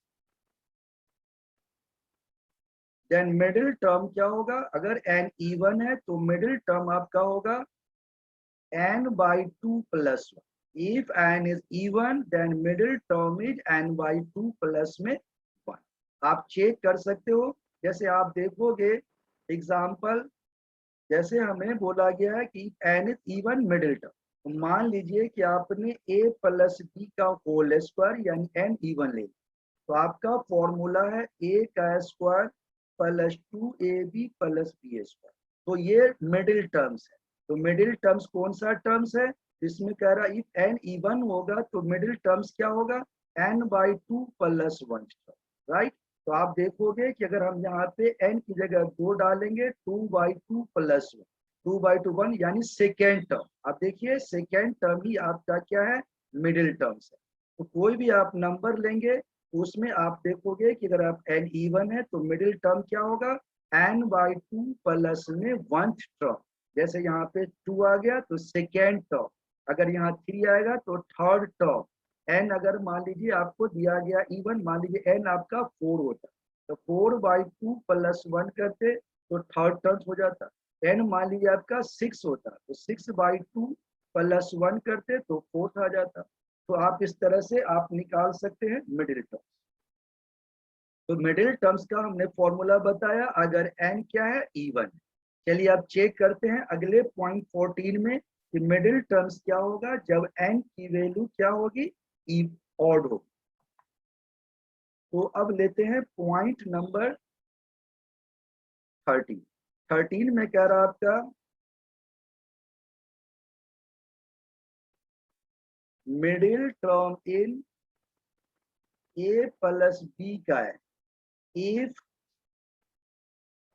Then middle term क्या होगा, अगर n इवन है तो मिडिल टर्म आपका होगा n/2 plus 1। If n is even then middle term is n/2 plus में 1। आप चेक कर सकते हो, जैसे आप देखोगे एग्जाम्पल, जैसे हमें बोला गया है कि n is even middle term, तो मान लीजिए कि आपने a प्लस बी का होल स्क्वायर यानी n इवन ले, तो आपका फॉर्मूला है a का square plus 2ab plus b square. तो ये मिडिल टर्म्स है। तो मिडिल टर्म्स कौन सा टर्म्स है, इसमें कह रहा है इफ n इवन होगा तो मिडिल टर्म्स क्या होगा, n/2 प्लस 1, राइट। तो आप देखोगे कि अगर हम यहाँ पे n की जगह 2 डालेंगे, 2/2 प्लस 1, 2/2 1 यानी सेकेंड टर्म। आप देखिए सेकेंड टर्म ही आपका क्या है, मिडिल टर्म्स है। तो कोई भी आप नंबर लेंगे तो उसमें आप देखोगे कि अगर आप n इवन है तो मिडिल टर्म क्या होगा, n/2 प्लस में 1th टर्म। जैसे यहाँ पे 2 आ गया तो सेकेंड टर्म, अगर यहाँ 3 आएगा तो थर्ड टर्म। n अगर मान लीजिए आपको दिया गया इवन, मान लीजिए n आपका 4 होता तो 4/2 प्लस 1 करते तो थर्ड टर्म हो जाता। n मान लीजिए आपका 6 होता तो 6/2 प्लस 1 करते तो फोर्थ आ जाता। तो आप इस तरह से आप निकाल सकते हैं मिडिल टर्म्स। तो मिडिल टर्म्स का हमने फॉर्मूला बताया अगर n क्या है, इवन। चलिए आप चेक करते हैं अगले पॉइंट 14 में कि मिडिल टर्म्स क्या होगा जब n की वैल्यू क्या होगी, ऑड होगी। तो अब लेते हैं पॉइंट नंबर 13 में कह रहा आपका middle term in a plus b का है इफ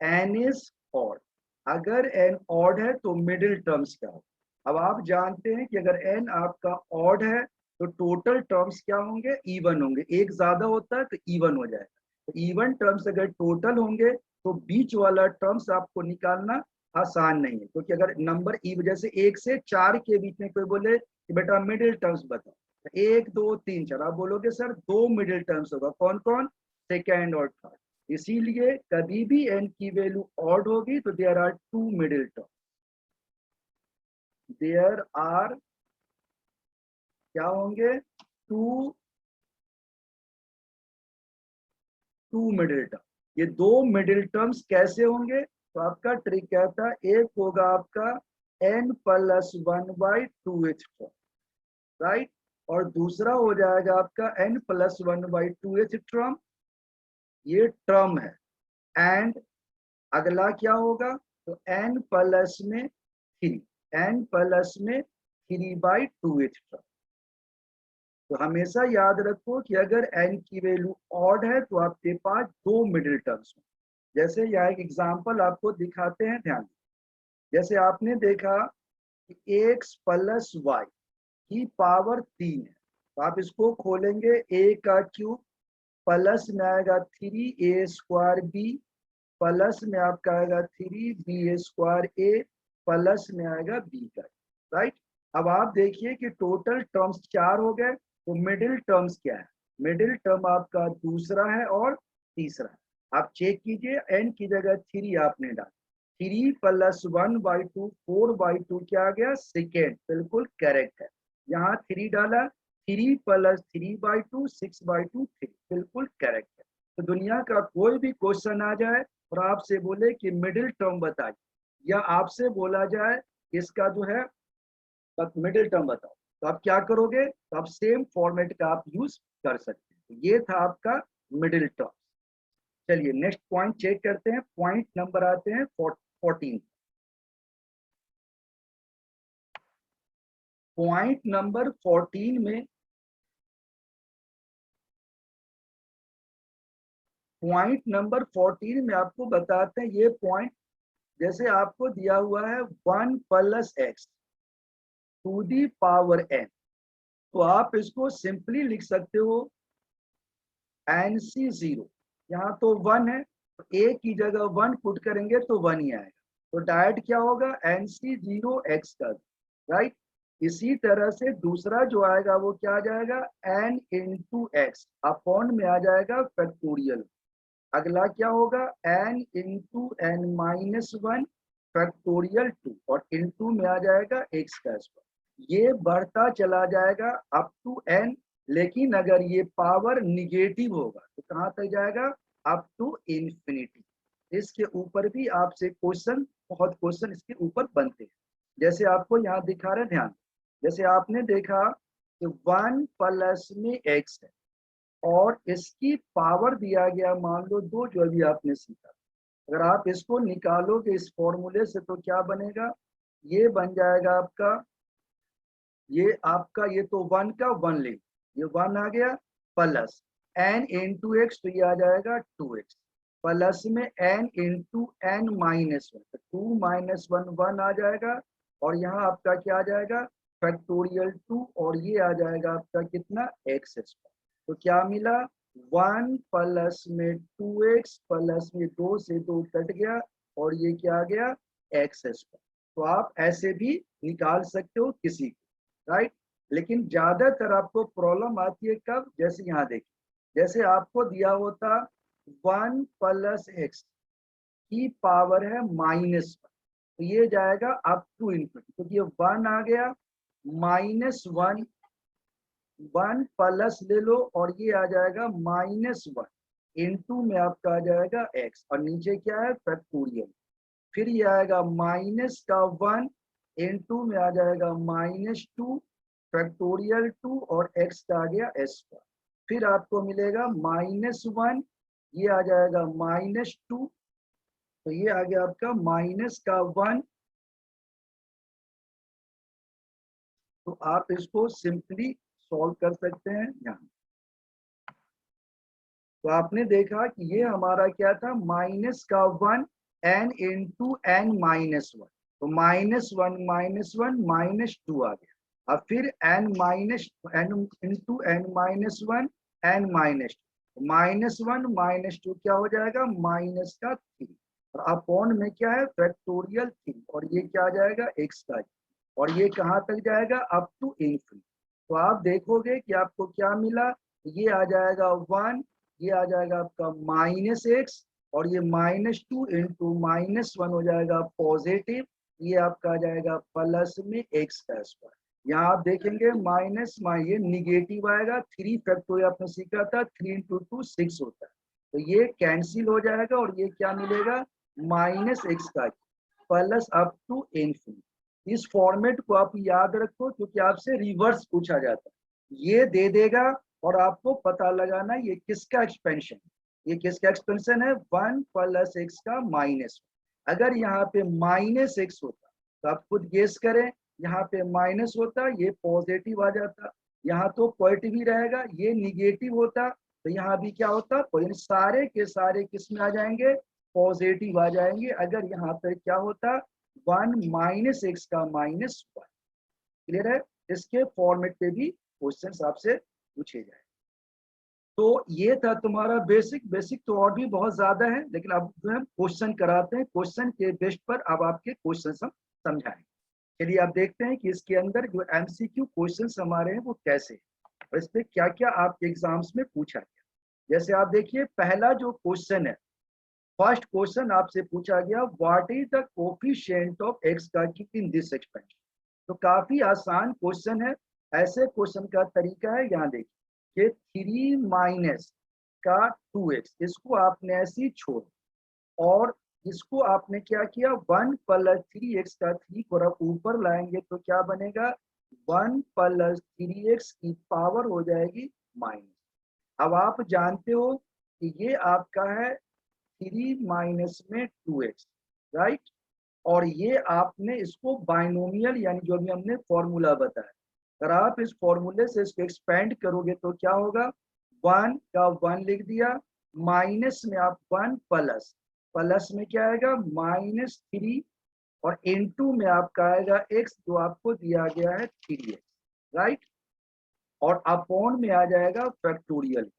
n इज ऑड। अगर n ऑड है तो मिडिल टर्म्स क्या हो। अब आप जानते हैं कि अगर n आपका ऑड है तो टोटल टर्म्स क्या होंगे, इवन होंगे। एक ज्यादा होता है तो इवन हो जाएगा, तो इवन टर्म्स अगर टोटल होंगे तो बीच वाला टर्म्स आपको निकालना आसान नहीं है, क्योंकि अगर नंबर ई जैसे 1 से 4 के बीच में कोई बोले कि बेटा मिडिल टर्म्स बताओ, तो 1 2 3 4 आप बोलोगे सर 2 मिडिल टर्म्स होगा, कौन कौन, सेकेंड और थर्ड। इसीलिए कभी भी एन की वैल्यू ऑड होगी तो there are 2 middle term, there are क्या होंगे, टू मिडिल टर्म। ये 2 मिडिल टर्म्स कैसे होंगे, तो आपका ट्रिक क्या था, एक होगा आपका n plus 1/2h term, right, और दूसरा हो जाएगा आपका n प्लस 1/2h टर्म, ये टर्म है। एंड अगला क्या होगा, तो n प्लस में 3, n प्लस में 3/2h टर्म। तो हमेशा याद रखो कि अगर n की वैल्यू ऑड है तो आपके पास 2 मिडिल टर्म्स हैं। जैसे यहाँ एक एग्जांपल आपको दिखाते हैं, ध्यान। जैसे आपने देखा कि x प्लस वाई की पावर 3 है, तो आप इसको खोलेंगे, a का क्यूब प्लस में आएगा 3a² b प्लस में आपका आएगा 3b² a प्लस में आएगा b का, राइट। अब आप देखिए कि टोटल टर्म्स 4 हो गए, तो मिडिल टर्म्स क्या है, मिडिल टर्म आपका दूसरा है और तीसरा है। आप चेक कीजिए, n की जगह 3 आपने डाला, 3 प्लस 1/2 4/2 क्या आ गया, सेकेंड, बिल्कुल करेक्ट है। यहाँ 3 डाला, 3 प्लस 3/2 6/2 3, बिल्कुल करेक्ट है। तो दुनिया का कोई भी क्वेश्चन आ जाए और आपसे बोले कि मिडिल टर्म बताइए, या आपसे बोला जाए इसका जो है मिडिल टर्म बताओ, तो आप क्या करोगे, तो आप सेम फॉर्मेट का आप यूज कर सकते हैं। तो ये था आपका मिडिल टर्म। चलिए नेक्स्ट पॉइंट चेक करते हैं, पॉइंट नंबर आते हैं 14। पॉइंट नंबर 14 में, पॉइंट नंबर 14 में आपको बताते हैं ये पॉइंट, जैसे आपको दिया हुआ है 1 plus x to the power n, तो आप इसको सिंपली लिख सकते हो NC0, यहाँ तो 1 है, तो a की जगह 1 पुट करेंगे तो 1 ही आएगा, तो डायरेक्ट क्या होगा NC0x का, राइट। इसी तरह से दूसरा जो आएगा वो क्या आ जाएगा, n इंटू एक्स अपॉन में आ जाएगा फैक्टोरियल। अगला क्या होगा, n into n minus 1 factorial 2, और इंटू में आ जाएगा x का स्क्वायर। ये बढ़ता चला जाएगा अप टू n, लेकिन अगर ये पावर निगेटिव होगा तो कहाँ तक जाएगा, अप टू इंफिनिटी। इसके ऊपर भी आपसे क्वेश्चन, बहुत क्वेश्चन इसके ऊपर बनते हैं। जैसे आपको यहाँ दिखा रहे, ध्यान, जैसे आपने देखा कि 1 प्लस में x है और इसकी पावर दिया गया मान लो 2, जो अभी आपने सीखा। अगर आप इसको निकालोगे इस फॉर्मूले से तो क्या बनेगा, ये बन जाएगा आपका, ये आपका, ये तो 1 का 1 ले, ये 1 आ गया, प्लस n इंटू एक्स, तो ये आ जाएगा 2x, प्लस में n इंटू n माइनस 1, तो 2 माइनस 1 1 आ जाएगा, और यहाँ आपका क्या आ जाएगा फैक्टोरियल 2, और ये आ जाएगा आपका कितना, x स्क्वायर। तो क्या मिला, 1 प्लस में 2x प्लस में 2 से 2 कट गया, और ये क्या आ गया, x स्क्वायर। तो आप ऐसे भी निकाल सकते हो किसी को, राइट। लेकिन ज्यादातर आपको प्रॉब्लम आती है कब, जैसे यहाँ देखिए, जैसे आपको दिया होता 1 प्लस एक्स की पावर है -1, तो ये जाएगा अप टू इन्फिनिटी, क्योंकि ये 1 आ गया, -1 1 प्लस ले लो, और ये आ जाएगा -1 इंटू में आपका आ जाएगा x, और नीचे क्या है फैक्टोरियल, फिर ये आएगा माइनस का 1 इंटू में आ जाएगा -2 फैक्टोरियल 2, और x का आ गया s का, फिर आपको मिलेगा -1, ये आ जाएगा -2, तो ये आ गया आपका माइनस का 1। तो आप इसको सिंपली सॉल्व कर सकते हैं यहाँ। तो आपने देखा कि ये हमारा क्या था, माइनस का 1 n इंटू n माइनस 1, तो -1 -2 आ गया। अब फिर n minus n into n minus 1 n minus, -1 -2 क्या हो जाएगा, माइनस का 3, और अपॉन में क्या है, फैक्टोरियल 3, और ये क्या आ जाएगा, x का, और ये कहाँ तक जाएगा, अप टू इनफिनिटी। तो आप देखोगे कि आपको क्या मिला, ये आ जाएगा 1, ये आ जाएगा आपका -x, और ये -2 इंटू -1 हो जाएगा पॉजिटिव, ये आपका आ जाएगा प्लस में x का स्क्वायर। यहाँ आप देखेंगे माइनस ये निगेटिव आएगा, 3 फैक्टोरियल आपने सीखा था, 3 इंटू 2 6 होता है, तो ये कैंसिल हो जाएगा, और ये क्या मिलेगा, -x का प्लस अप टू इनफिनिटी। इस फॉर्मेट को आप याद रखो, क्योंकि आपसे रिवर्स पूछा जाता है, ये दे देगा और आपको पता लगाना ये किसका एक्सपेंशन, ये किसका एक्सपेंशन है, 1 प्लस x का माइनस। अगर यहाँ पे -x होता तो आप खुद गेस करें, यहाँ पे माइनस होता ये पॉजिटिव आ जाता, यहाँ तो पॉजिटिव ही रहेगा, ये निगेटिव होता तो यहाँ भी क्या होता, सारे के सारे किस में आ जाएंगे, पॉजिटिव आ जाएंगे। अगर यहाँ पर क्या होता, 1 -x का -1। क्लियर है, इसके फॉर्मेट पे भी क्वेश्चन आपसे पूछे जाए। तो ये था तुम्हारा बेसिक तो और भी बहुत ज्यादा है, लेकिन अब जो है क्वेश्चन कराते हैं, क्वेश्चन के बेस्ट पर अब आपके क्वेश्चन हम समझाएंगे। चलिए आप देखते हैं कि इसके अंदर जो एमसीक्यू क्वेश्चंस हमारे हैं वो कैसे हैं और इस पे क्या क्या आपके एग्जाम्स में पूछा गया। जैसे आप देखिए पहला जो क्वेश्चन है, फर्स्ट क्वेश्चन आपसे पूछा गया, what is the coefficient of x का इन दिस एक्सपेंशन। तो काफी आसान क्वेश्चन है, ऐसे क्वेश्चन का तरीका है, यहाँ देखिए 3 माइनस का 2x, इसको आपने ऐसे ही छोड़, और इसको आपने क्या किया, 1 प्लस 3x का 3 को आप ऊपर लाएंगे तो क्या बनेगा, 1 प्लस 3x की पावर हो जाएगी माइनस। अब आप जानते हो कि ये आपका है 3 माइनस में 2x, राइट, और ये आपने इसको बाइनोमियल यानी जो भी हमने फॉर्मूला बताया, अगर आप इस फॉर्मूले से इसको एक्सपेंड करोगे तो क्या होगा, 1 का 1 लिख दिया, माइनस में आप 1 प्लस, प्लस में क्या आएगा -3, और इनटू में आपका आएगा x जो आपको दिया गया है 3x, राइट, और अपॉन में आ जाएगा फैक्टोरियल।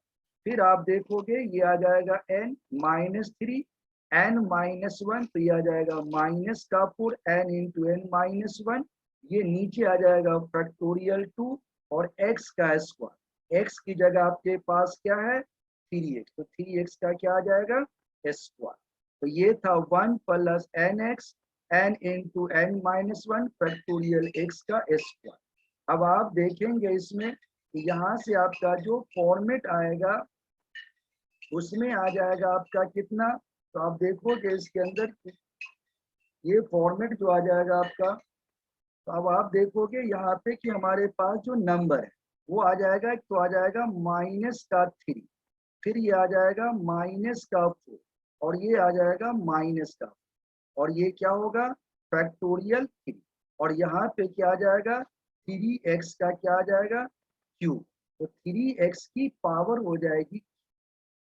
फिर आप देखोगे ये आ जाएगा n -3 n -1, तो ये आ जाएगा माइनस का 4 n इंटू n -1, ये नीचे आ जाएगा फैक्टोरियल 2, और x का स्क्वायर, x की जगह आपके पास क्या है 3x, तो 3x का क्या आ जाएगा स्क्वायर। तो ये था 1 plus nx n into n -1 factorial x का स्क्वायर। अब आप देखेंगे इसमें यहाँ से आपका जो फॉर्मेट आएगा उसमें आ जाएगा आपका कितना, तो आप देखोगे इसके अंदर ये फॉर्मेट जो आ जाएगा आपका, तो अब आप देखोगे यहाँ पे कि हमारे पास जो नंबर है वो आ जाएगा, तो आ जाएगा माइनस का 3, फिर ये आ जाएगा माइनस का 4, और ये आ जाएगा माइनस का, और ये क्या होगा फैक्टोरियल 3, और यहाँ पे क्या आ जाएगा 3x का क्या आ जाएगा क्यूब, तो 3x की पावर हो जाएगी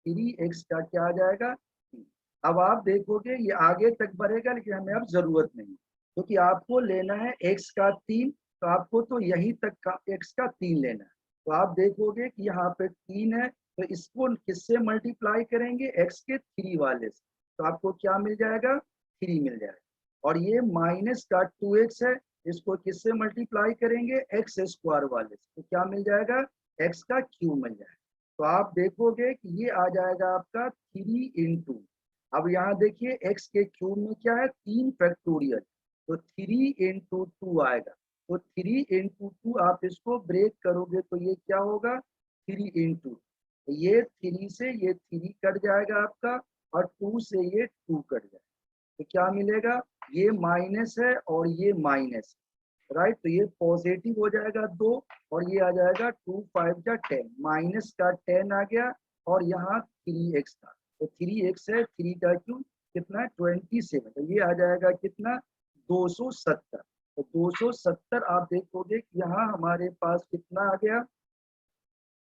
3x का क्या आ जाएगा 3। अब आप देखोगे ये आगे तक बढ़ेगा, लेकिन हमें अब जरूरत नहीं, क्योंकि आपको लेना है x का 3, तो आपको तो यही तक का x का 3 लेना है। तो आप देखोगे कि यहाँ पे 3 है, तो इसको किससे मल्टीप्लाई करेंगे, x के 3 वाले से, तो आपको क्या मिल जाएगा 3 मिल जाएगा। और ये माइनस का 2x है, इसको किससे मल्टीप्लाई करेंगे, एक्स स्क्वायर वाले से, तो क्या मिल जाएगा x का क्यूब मिल जाएगा। तो आप देखोगे कि ये आ जाएगा आपका 3 इंटू, अब यहाँ देखिए x के क्यूब में क्या है 3 फैक्टोरियल, तो 3 इंटू 2 आएगा, तो 3 इंटू 2 आप इसको ब्रेक करोगे तो ये क्या होगा 3 इंटू, तो ये 3 से ये 3 कट जाएगा आपका, और 2 से ये 2 कट जाएगा, तो क्या मिलेगा, ये माइनस है और ये माइनस, राइट, तो ये पॉजिटिव हो जाएगा 2, और ये आ जाएगा 2 5 का 10, माइनस का 10 आ गया, और यहाँ 3x था, तो 3x है 3 का क्यूब कितना 27, तो ये आ जाएगा कितना 270, तो 270 आप देखोगे कि यहाँ हमारे पास कितना आ गया,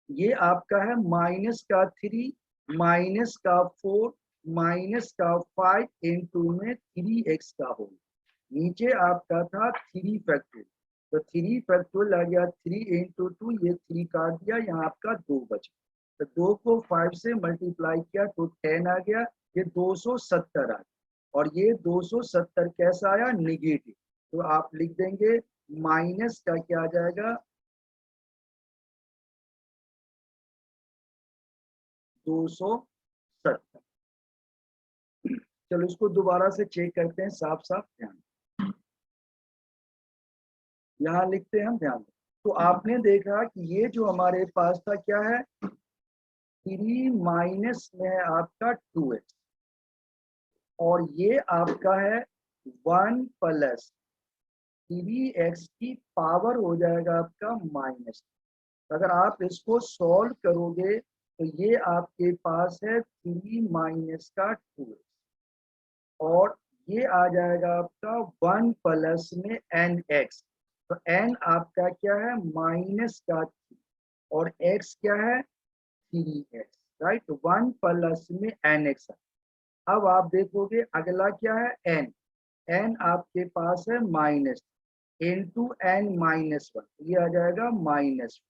ये आपका है माइनस का 3 माइनस का 4 माइनस का 5 इंटू में 3x का होल, नीचे आपका था 3 फैक्टोरियल, तो 3 फैक्टोरियल आ गया 3 इंटू 2, ये 3 काट दिया, यहाँ आपका 2 बचा, तो 2 को 5 से मल्टीप्लाई किया तो 10 आ गया, ये 270 आ गया। और ये 270 कैसा आया? निगेटिव। तो आप लिख देंगे माइनस का क्या आ जाएगा? 270। चलो इसको दोबारा से चेक करते हैं, साफ साफ ध्यान, यहाँ लिखते हैं हम, ध्यान। तो आपने देखा कि ये जो हमारे पास था क्या है? 3 माइनस में है आपका 2x, और ये आपका है 1 प्लस 3x की पावर हो जाएगा आपका माइनस। अगर आप इसको सॉल्व करोगे तो ये आपके पास है 3 माइनस का 2x, और ये आ जाएगा आपका 1 प्लस में nx। तो n आपका क्या है? माइनस का 3, और x क्या है? 3x, right. 1 प्लस में nx। अब आप देखोगे अगला क्या है? n। n आपके पास है माइनस, इंटू n माइनस 1, ये आ जाएगा माइनस,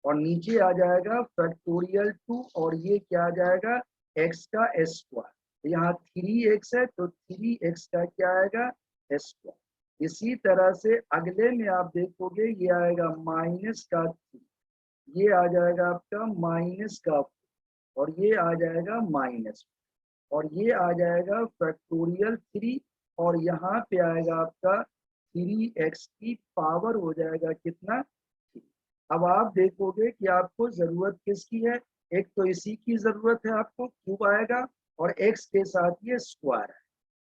और नीचे आ जाएगा फैक्टोरियल 2, और ये क्या आ जाएगा? x का स्क्वायर। यहाँ 3x है तो 3x का क्या आएगा? स्क्वायर। इसी तरह से अगले में आप देखोगे ये आएगा माइनस का 3, ये आ जाएगा आपका माइनस का 4, और ये आ जाएगा माइनस, और ये आ जाएगा फैक्टोरियल 3, और यहाँ पे आएगा आपका 3x की पावर हो जाएगा कितना? 3। अब आप देखोगे कि आपको जरूरत किसकी है? एक तो इसी की जरूरत है आपको, क्यूब आएगा, और x के साथ ये स्क्वायर है।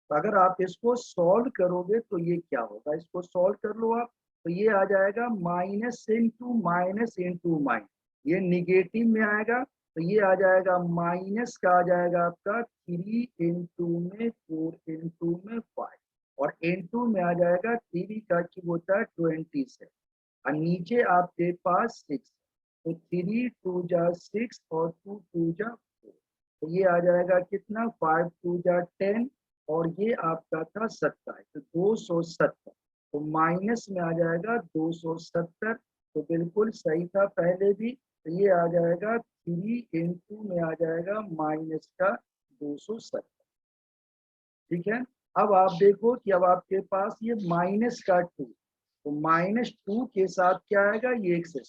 तो अगर आप इसको सॉल्व करोगे तो ये क्या होगा? इसको सॉल्व कर लो आप, तो ये आ जाएगा minus into minus into minus, ये निगेटिव में आएगा, तो ये आ जाएगा माइनस का आ जाएगा आपका 3 इंटू में 4 इंटू में 5, और इंटू में आ जाएगा 3 का क्यूब होता है 27, और नीचे आपके पास 6, तो 3 2 जा 6 और 2 2 जा 4, तो ये आ जाएगा कितना? 5 2 जा 10, और ये आपका था 27, तो 270। तो माइनस में आ जाएगा 270, तो बिल्कुल सही था पहले भी। तो ये आ जाएगा 3 इंटू में आ जाएगा माइनस का 270, ठीक है। अब आप देखो कि अब आपके पास ये माइनस का 2, तो माइनस 2 के साथ क्या आएगा? ये x,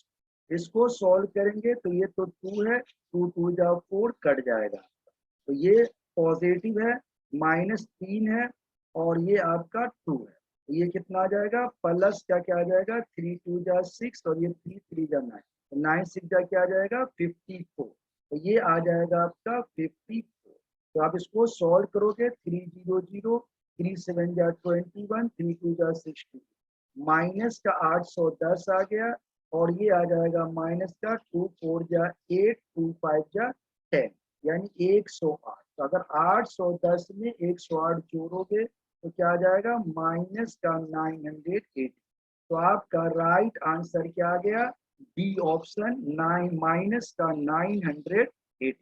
इसको सॉल्व करेंगे तो ये तो 2 है, 2 2 जा 4, कट जाएगा, तो ये पॉजिटिव है, माइनस 3 है, और ये आपका 2 है, तो ये कितना आ जाएगा? प्लस का क्या आ जाएगा? 3 2 जा 6, और ये 3 3 जा 9, तो 9 6 जा क्या आ जाएगा? 54, तो ये आ जाएगा आपका 54। तो आप इसको सॉल्व करोगे, 300, 3 7 जा 21, 3 2 जा 60, माइनस का 810 आ गया, और ये आ जाएगा माइनस का 2 4 जा 8, 2 5 जा 10, यानी 108। तो अगर 810 में 108 जोड़ोगे तो क्या आ जाएगा? माइनस का 980। तो आपका राइट आंसर क्या आ गया? बी ऑप्शन, 9 माइनस का 980।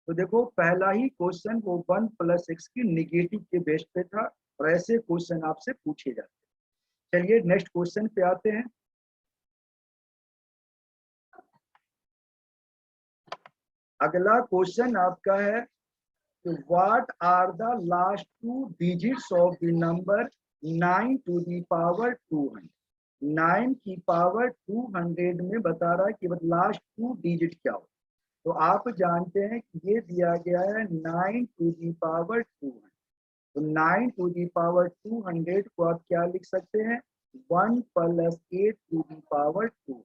तो देखो पहला ही क्वेश्चन वो 1 प्लस एक्स की निगेटिव के बेस पे था, और ऐसे क्वेश्चन आपसे पूछे जाते हैं। चलिए नेक्स्ट क्वेश्चन पे आते हैं। अगला क्वेश्चन आपका है, what are the last 2 digits of the number 9 to the power 200। 9 की पावर 200 में बता रहा है कि लास्ट 2 डिजिट क्या हो। तो आप जानते हैं कि ये दिया गया है 9 टू द पावर 200, तो 9 टू दी पावर 200 को आप क्या लिख सकते हैं? 1 प्लस 8 टू दी पावर 2।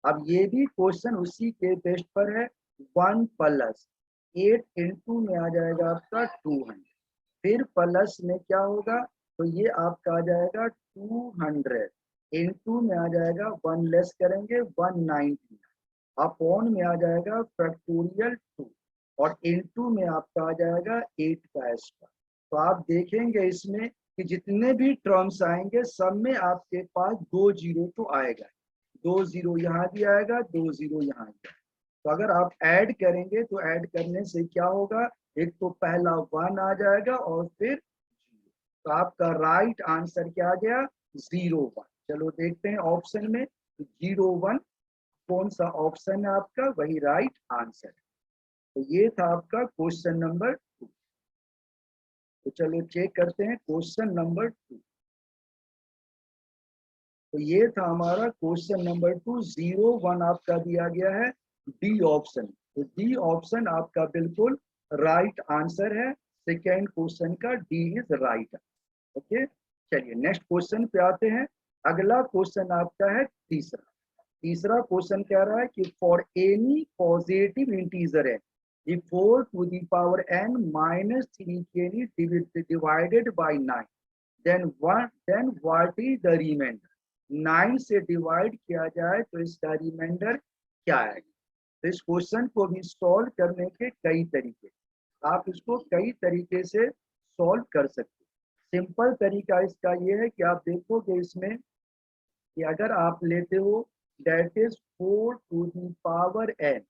अब ये भी क्वेश्चन उसी के बेस्ट पर है, 1 प्लस 8 इंटू में आ जाएगा आपका 200, फिर प्लस में क्या होगा? तो ये आपका आ जाएगा 200, इंटू में आ जाएगा 1 लेस करेंगे 190, अपॉन में आ जाएगा फैक्टोरियल 2, और इंटू में आपका आ जाएगा 8 का स्क्वायर। तो आप देखेंगे इसमें कि जितने भी टर्म्स आएंगे सब में आपके पास 2 जीरो तो आएगा, 2 जीरो यहाँ भी आएगा, 2 जीरो यहाँ भी आएगा। तो अगर आप ऐड करेंगे तो ऐड करने से क्या होगा? एक तो पहला 1 आ जाएगा, और फिर 0। तो आपका राइट आंसर क्या आ गया? 01। चलो देखते हैं ऑप्शन में, 01 कौन सा ऑप्शन है आपका? वही राइट आंसर है। तो ये था आपका क्वेश्चन नंबर 2। तो चलो चेक करते हैं क्वेश्चन नंबर 2। तो ये था हमारा क्वेश्चन नंबर 2। 01 आपका दिया गया है डी ऑप्शन। तो डी ऑप्शन आपका बिल्कुल राइट आंसर है। सेकेंड क्वेश्चन का डी इज राइट। ओके, चलिए नेक्स्ट क्वेश्चन पे आते हैं। अगला क्वेश्चन आपका है तीसरा। तीसरा क्वेश्चन कह रहा है कि फॉर एनी पॉजिटिव इंटीजर है 4 to the power n minus 3 can be divided by 9, then what is the remainder? 9 से डिवाइड किया जाए तो इसका रिमाइंडर क्या आएगा? तो इस क्वेश्चन को भी सॉल्व करने के कई तरीके, आप इसको कई तरीके से सॉल्व कर सकते हैं। सिंपल तरीका इसका ये है कि आप देखोगे इसमें कि अगर आप लेते हो that is 4 to the power n,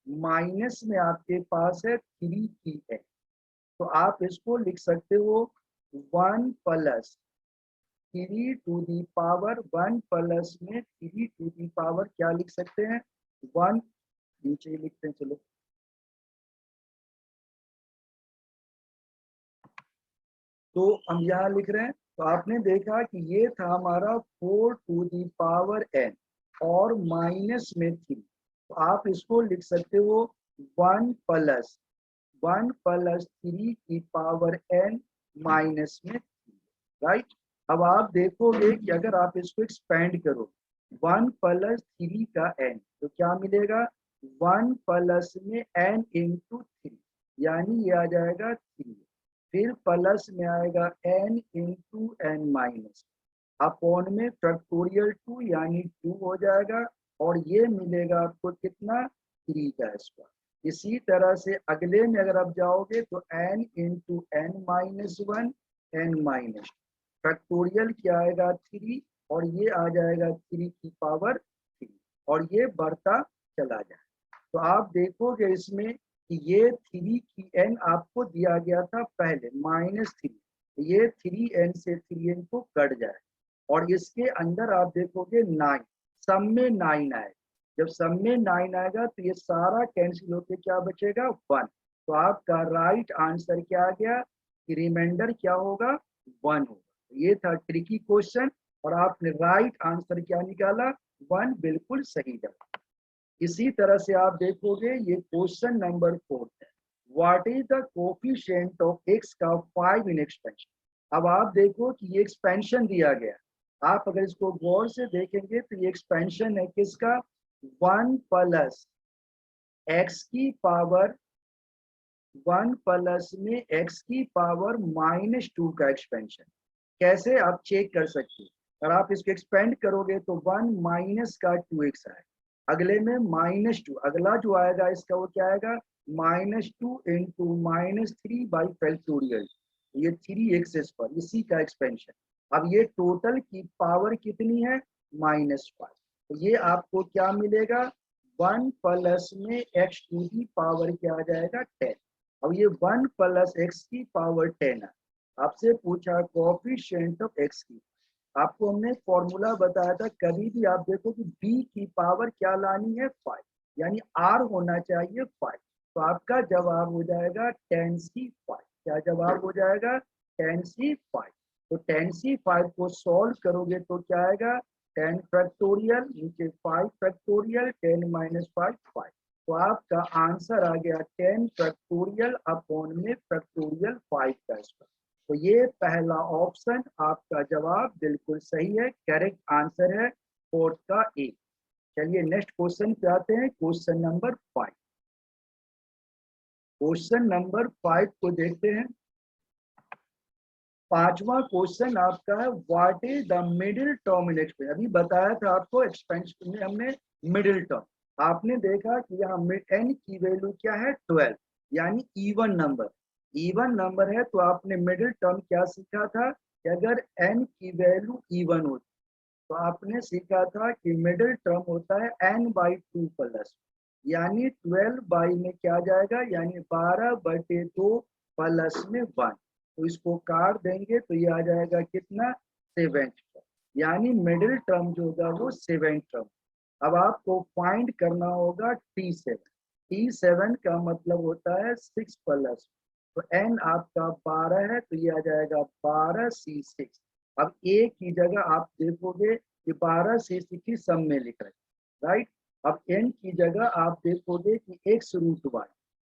minus में आपके पास है 3 की n, तो आप इसको लिख सकते हो 1 plus 3 to the power 1 plus में 3 to the पावर क्या लिख सकते हैं 1, नीचे ही लिखते हैं। चलो तो हम यहाँ लिख रहे हैं। तो आपने देखा कि ये था हमारा 4 to the पावर n और माइनस में 3, तो आप इसको लिख सकते हो 1 प्लस 3 की पावर n माइनस में 3, राइट। अब आप देखोगे कि अगर आप इसको एक्सपेंड करो 1 प्लस 3 का n, तो क्या मिलेगा 1 प्लस में n इंटू 3, यानी ये आ जाएगा 3, फिर प्लस में आएगा n into n minus, upon में फैक्टोरियल 2 यानी 2 हो जाएगा, और ये मिलेगा आपको कितना 3 का स्क्वायर। इसी तरह से अगले में अगर आप जाओगे तो n into n minus 1 n minus factorial क्या आएगा 3, और ये आ जाएगा 3 की पावर 3, और ये बढ़ता चला जाए। तो आप देखोगे इसमें कि ये 3 की n आपको दिया गया था पहले -3, ये 3n से 3n को कट जाए, और इसके अंदर आप देखोगे 9, सब में 9 आए। जब सब में 9 आएगा तो ये सारा कैंसिल होके क्या बचेगा 1। तो आपका राइट आंसर क्या आ गया कि रिमाइंडर क्या होगा 1 होगा। ये था ट्रिकी क्वेश्चन, और आपने राइट आंसर क्या निकाला 1, बिल्कुल सही जवाब। इसी तरह से आप देखोगे ये क्वेश्चन नंबर 4 है। What is the coefficient of x का 5 इन एक्सपेंशन। अब आप देखो कि ये एक्सपेंशन दिया गया, आप अगर इसको गौर से देखेंगे तो ये एक्सपेंशन है किसका 1 प्लस x की पावर 1 प्लस में x की पावर -2 का एक्सपेंशन। कैसे आप चेक कर सकते हैं, अगर आप इसको एक्सपेंड करोगे तो 1 माइनस का 2x आए, अगले में -2, अगला जो आएगा इसका वो क्या आएगा -2 इंटू -3 बाई फैक्टोरियल, ये 3x पर इसी का एक्सपेंशन। अब ये टोटल की पावर कितनी है -5, तो ये आपको क्या मिलेगा 1 प्लस में x टू की पावर क्या आ जाएगा 10। अब ये 1 प्लस x की पावर 10 है। आपसे पूछा कोएफिशिएंट ऑफ x की, आपको हमने फॉर्मूला बताया था, कभी भी आप देखो कि b की पावर क्या लानी है 5, यानी r होना चाहिए 5, तो आपका जवाब हो जाएगा 10c5। क्या जवाब हो जाएगा 10c5। तो 10c5 को सॉल्व करोगे तो क्या आएगा 10 फैक्टोरियल नीचे 5 फैक्टोरियल 10 माइनस 5 5, तो आपका आंसर आ गया 10 फैक्टोरियल अपॉन में फैक्टोरियल 5 का स्क्वायर। तो ये पहला ऑप्शन आपका जवाब बिल्कुल सही है, करेक्ट आंसर है 4 का ए। चलिए नेक्स्ट क्वेश्चन पे आते हैं, क्वेश्चन नंबर 5। क्वेश्चन नंबर 5 को देखते हैं। पांचवा क्वेश्चन आपका है what is the middle term in expansion. अभी बताया था आपको एक्सपेंशन में हमने मिडिल टर्म, आपने देखा कि यहाँ n की वैल्यू क्या है 12, यानी इवन नंबर। इवन नंबर है तो आपने मिडिल टर्म क्या सीखा था कि अगर n की वैल्यू इवन होती तो आपने सीखा था कि मिडिल टर्म होता है n/2 प्लस, यानी 12 बाई में क्या जाएगा यानी 12/2 प्लस में 1, तो इसको काट देंगे तो ये आ जाएगा कितना 7, यानी मिडिल टर्म जो होगा वो 7 टर्म। अब आपको फाइंड करना होगा T7। T7 का मतलब होता है 6+, तो n आपका 12 है, तो ये आ जाएगा 12C6। अब a की जगह आप देखोगे कि 12C6 की सम में लिख रहे हैं, राइट। अब n की जगह आप देखोगे कि x√y,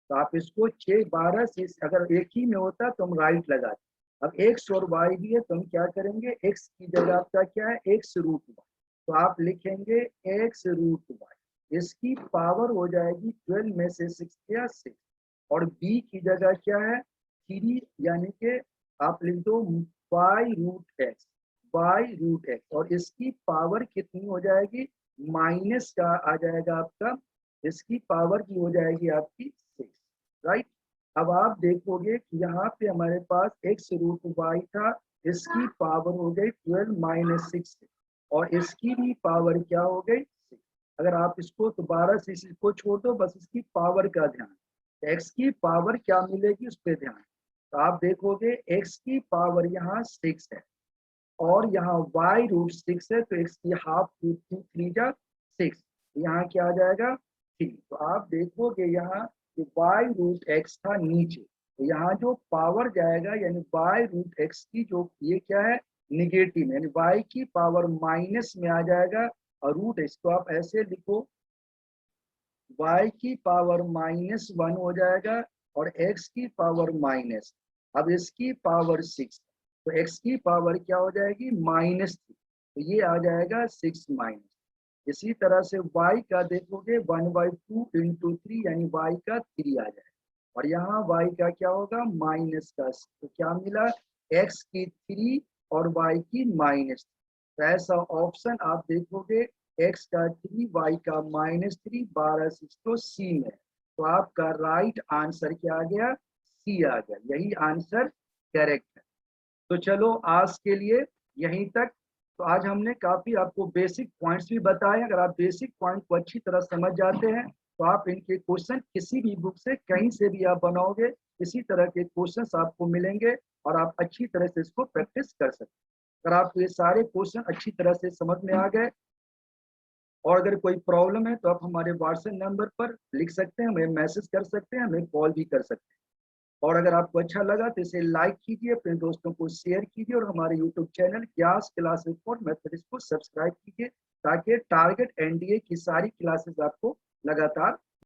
तो आप इसको 6 12 अगर एक ही में होता तो हम राइट लगाते। अब x और y भी है, तो हम क्या करेंगे, x की जगह आपका क्या है, x√y, तो आप लिखेंगे x√y। इसकी पावर हो जाएगी 12 में से 6 या 6, और b की जगह क्या है 3, यानी कि आप लिख दो y√x, y√x, और इसकी पावर कितनी हो जाएगी, माइनस का आ जाएगा आपका, इसकी पावर की हो जाएगी आपकी 6, राइट। अब आप देखोगे कि यहाँ पे हमारे पास x√y था, इसकी पावर हो गई 12 - 6, और इसकी भी पावर क्या हो गई 6। अगर आप इसको दोबारा से इसको छोड़ दो, बस इसकी पावर का ध्यान, x की पावर क्या मिलेगी उस पर ध्यान। तो आप देखोगे x की पावर यहाँ 6 है, और यहाँ y√6 है, तो x की हाफ 3 जा 6, यहाँ क्या आ जाएगा 3। तो आप देखोगे यहाँ कि y√x था नीचे, तो यहाँ जो पावर जाएगा यानी y√x की जो ये क्या है निगेटिव, यानी y की पावर माइनस में आ जाएगा, और रूट इसको आप ऐसे लिखो y की पावर -1 हो जाएगा, और x की पावर माइनस, अब इसकी पावर 6, तो x की पावर क्या हो जाएगी -3, तो ये आ जाएगा 6 माइनस। इसी तरह से y का देखोगे 1/2 × 3, यानी y का 3 आ जाएगा, और यहाँ y का क्या होगा माइनस का, तो क्या मिला x की 3 और y की -3। तो ऐसा ऑप्शन आप देखोगे x का 3, y का -3, 12 तो सी में, तो आपका राइट आंसर क्या आ गया, सी आ गया, यही आंसर करेक्ट है। तो चलो आज के लिए यहीं तक। तो आज हमने काफी आपको बेसिक पॉइंट्स भी बताए। अगर आप बेसिक पॉइंट को अच्छी तरह समझ जाते हैं तो आप इनके क्वेश्चन किसी भी बुक से कहीं से भी आप बनाओगे, इसी तरह के क्वेश्चंस आपको मिलेंगे, और आप अच्छी तरह से इसको प्रैक्टिस कर सकते हैं। अगर आपको ये सारे क्वेश्चन अच्छी तरह से समझ में आ गए, और अगर कोई प्रॉब्लम है तो आप हमारे व्हाट्सएप नंबर पर लिख सकते हैं, हमें मैसेज कर सकते हैं, हमें कॉल भी कर सकते हैं। और अगर आपको अच्छा लगा तो इसे लाइक कीजिए, अपने दोस्तों को शेयर कीजिए, और हमारे YouTube channel gas classes for mathematics को सब्सक्राइब कीजिए, ताकि टारगेट एनडीए की सारी क्लासेस आपको लगातार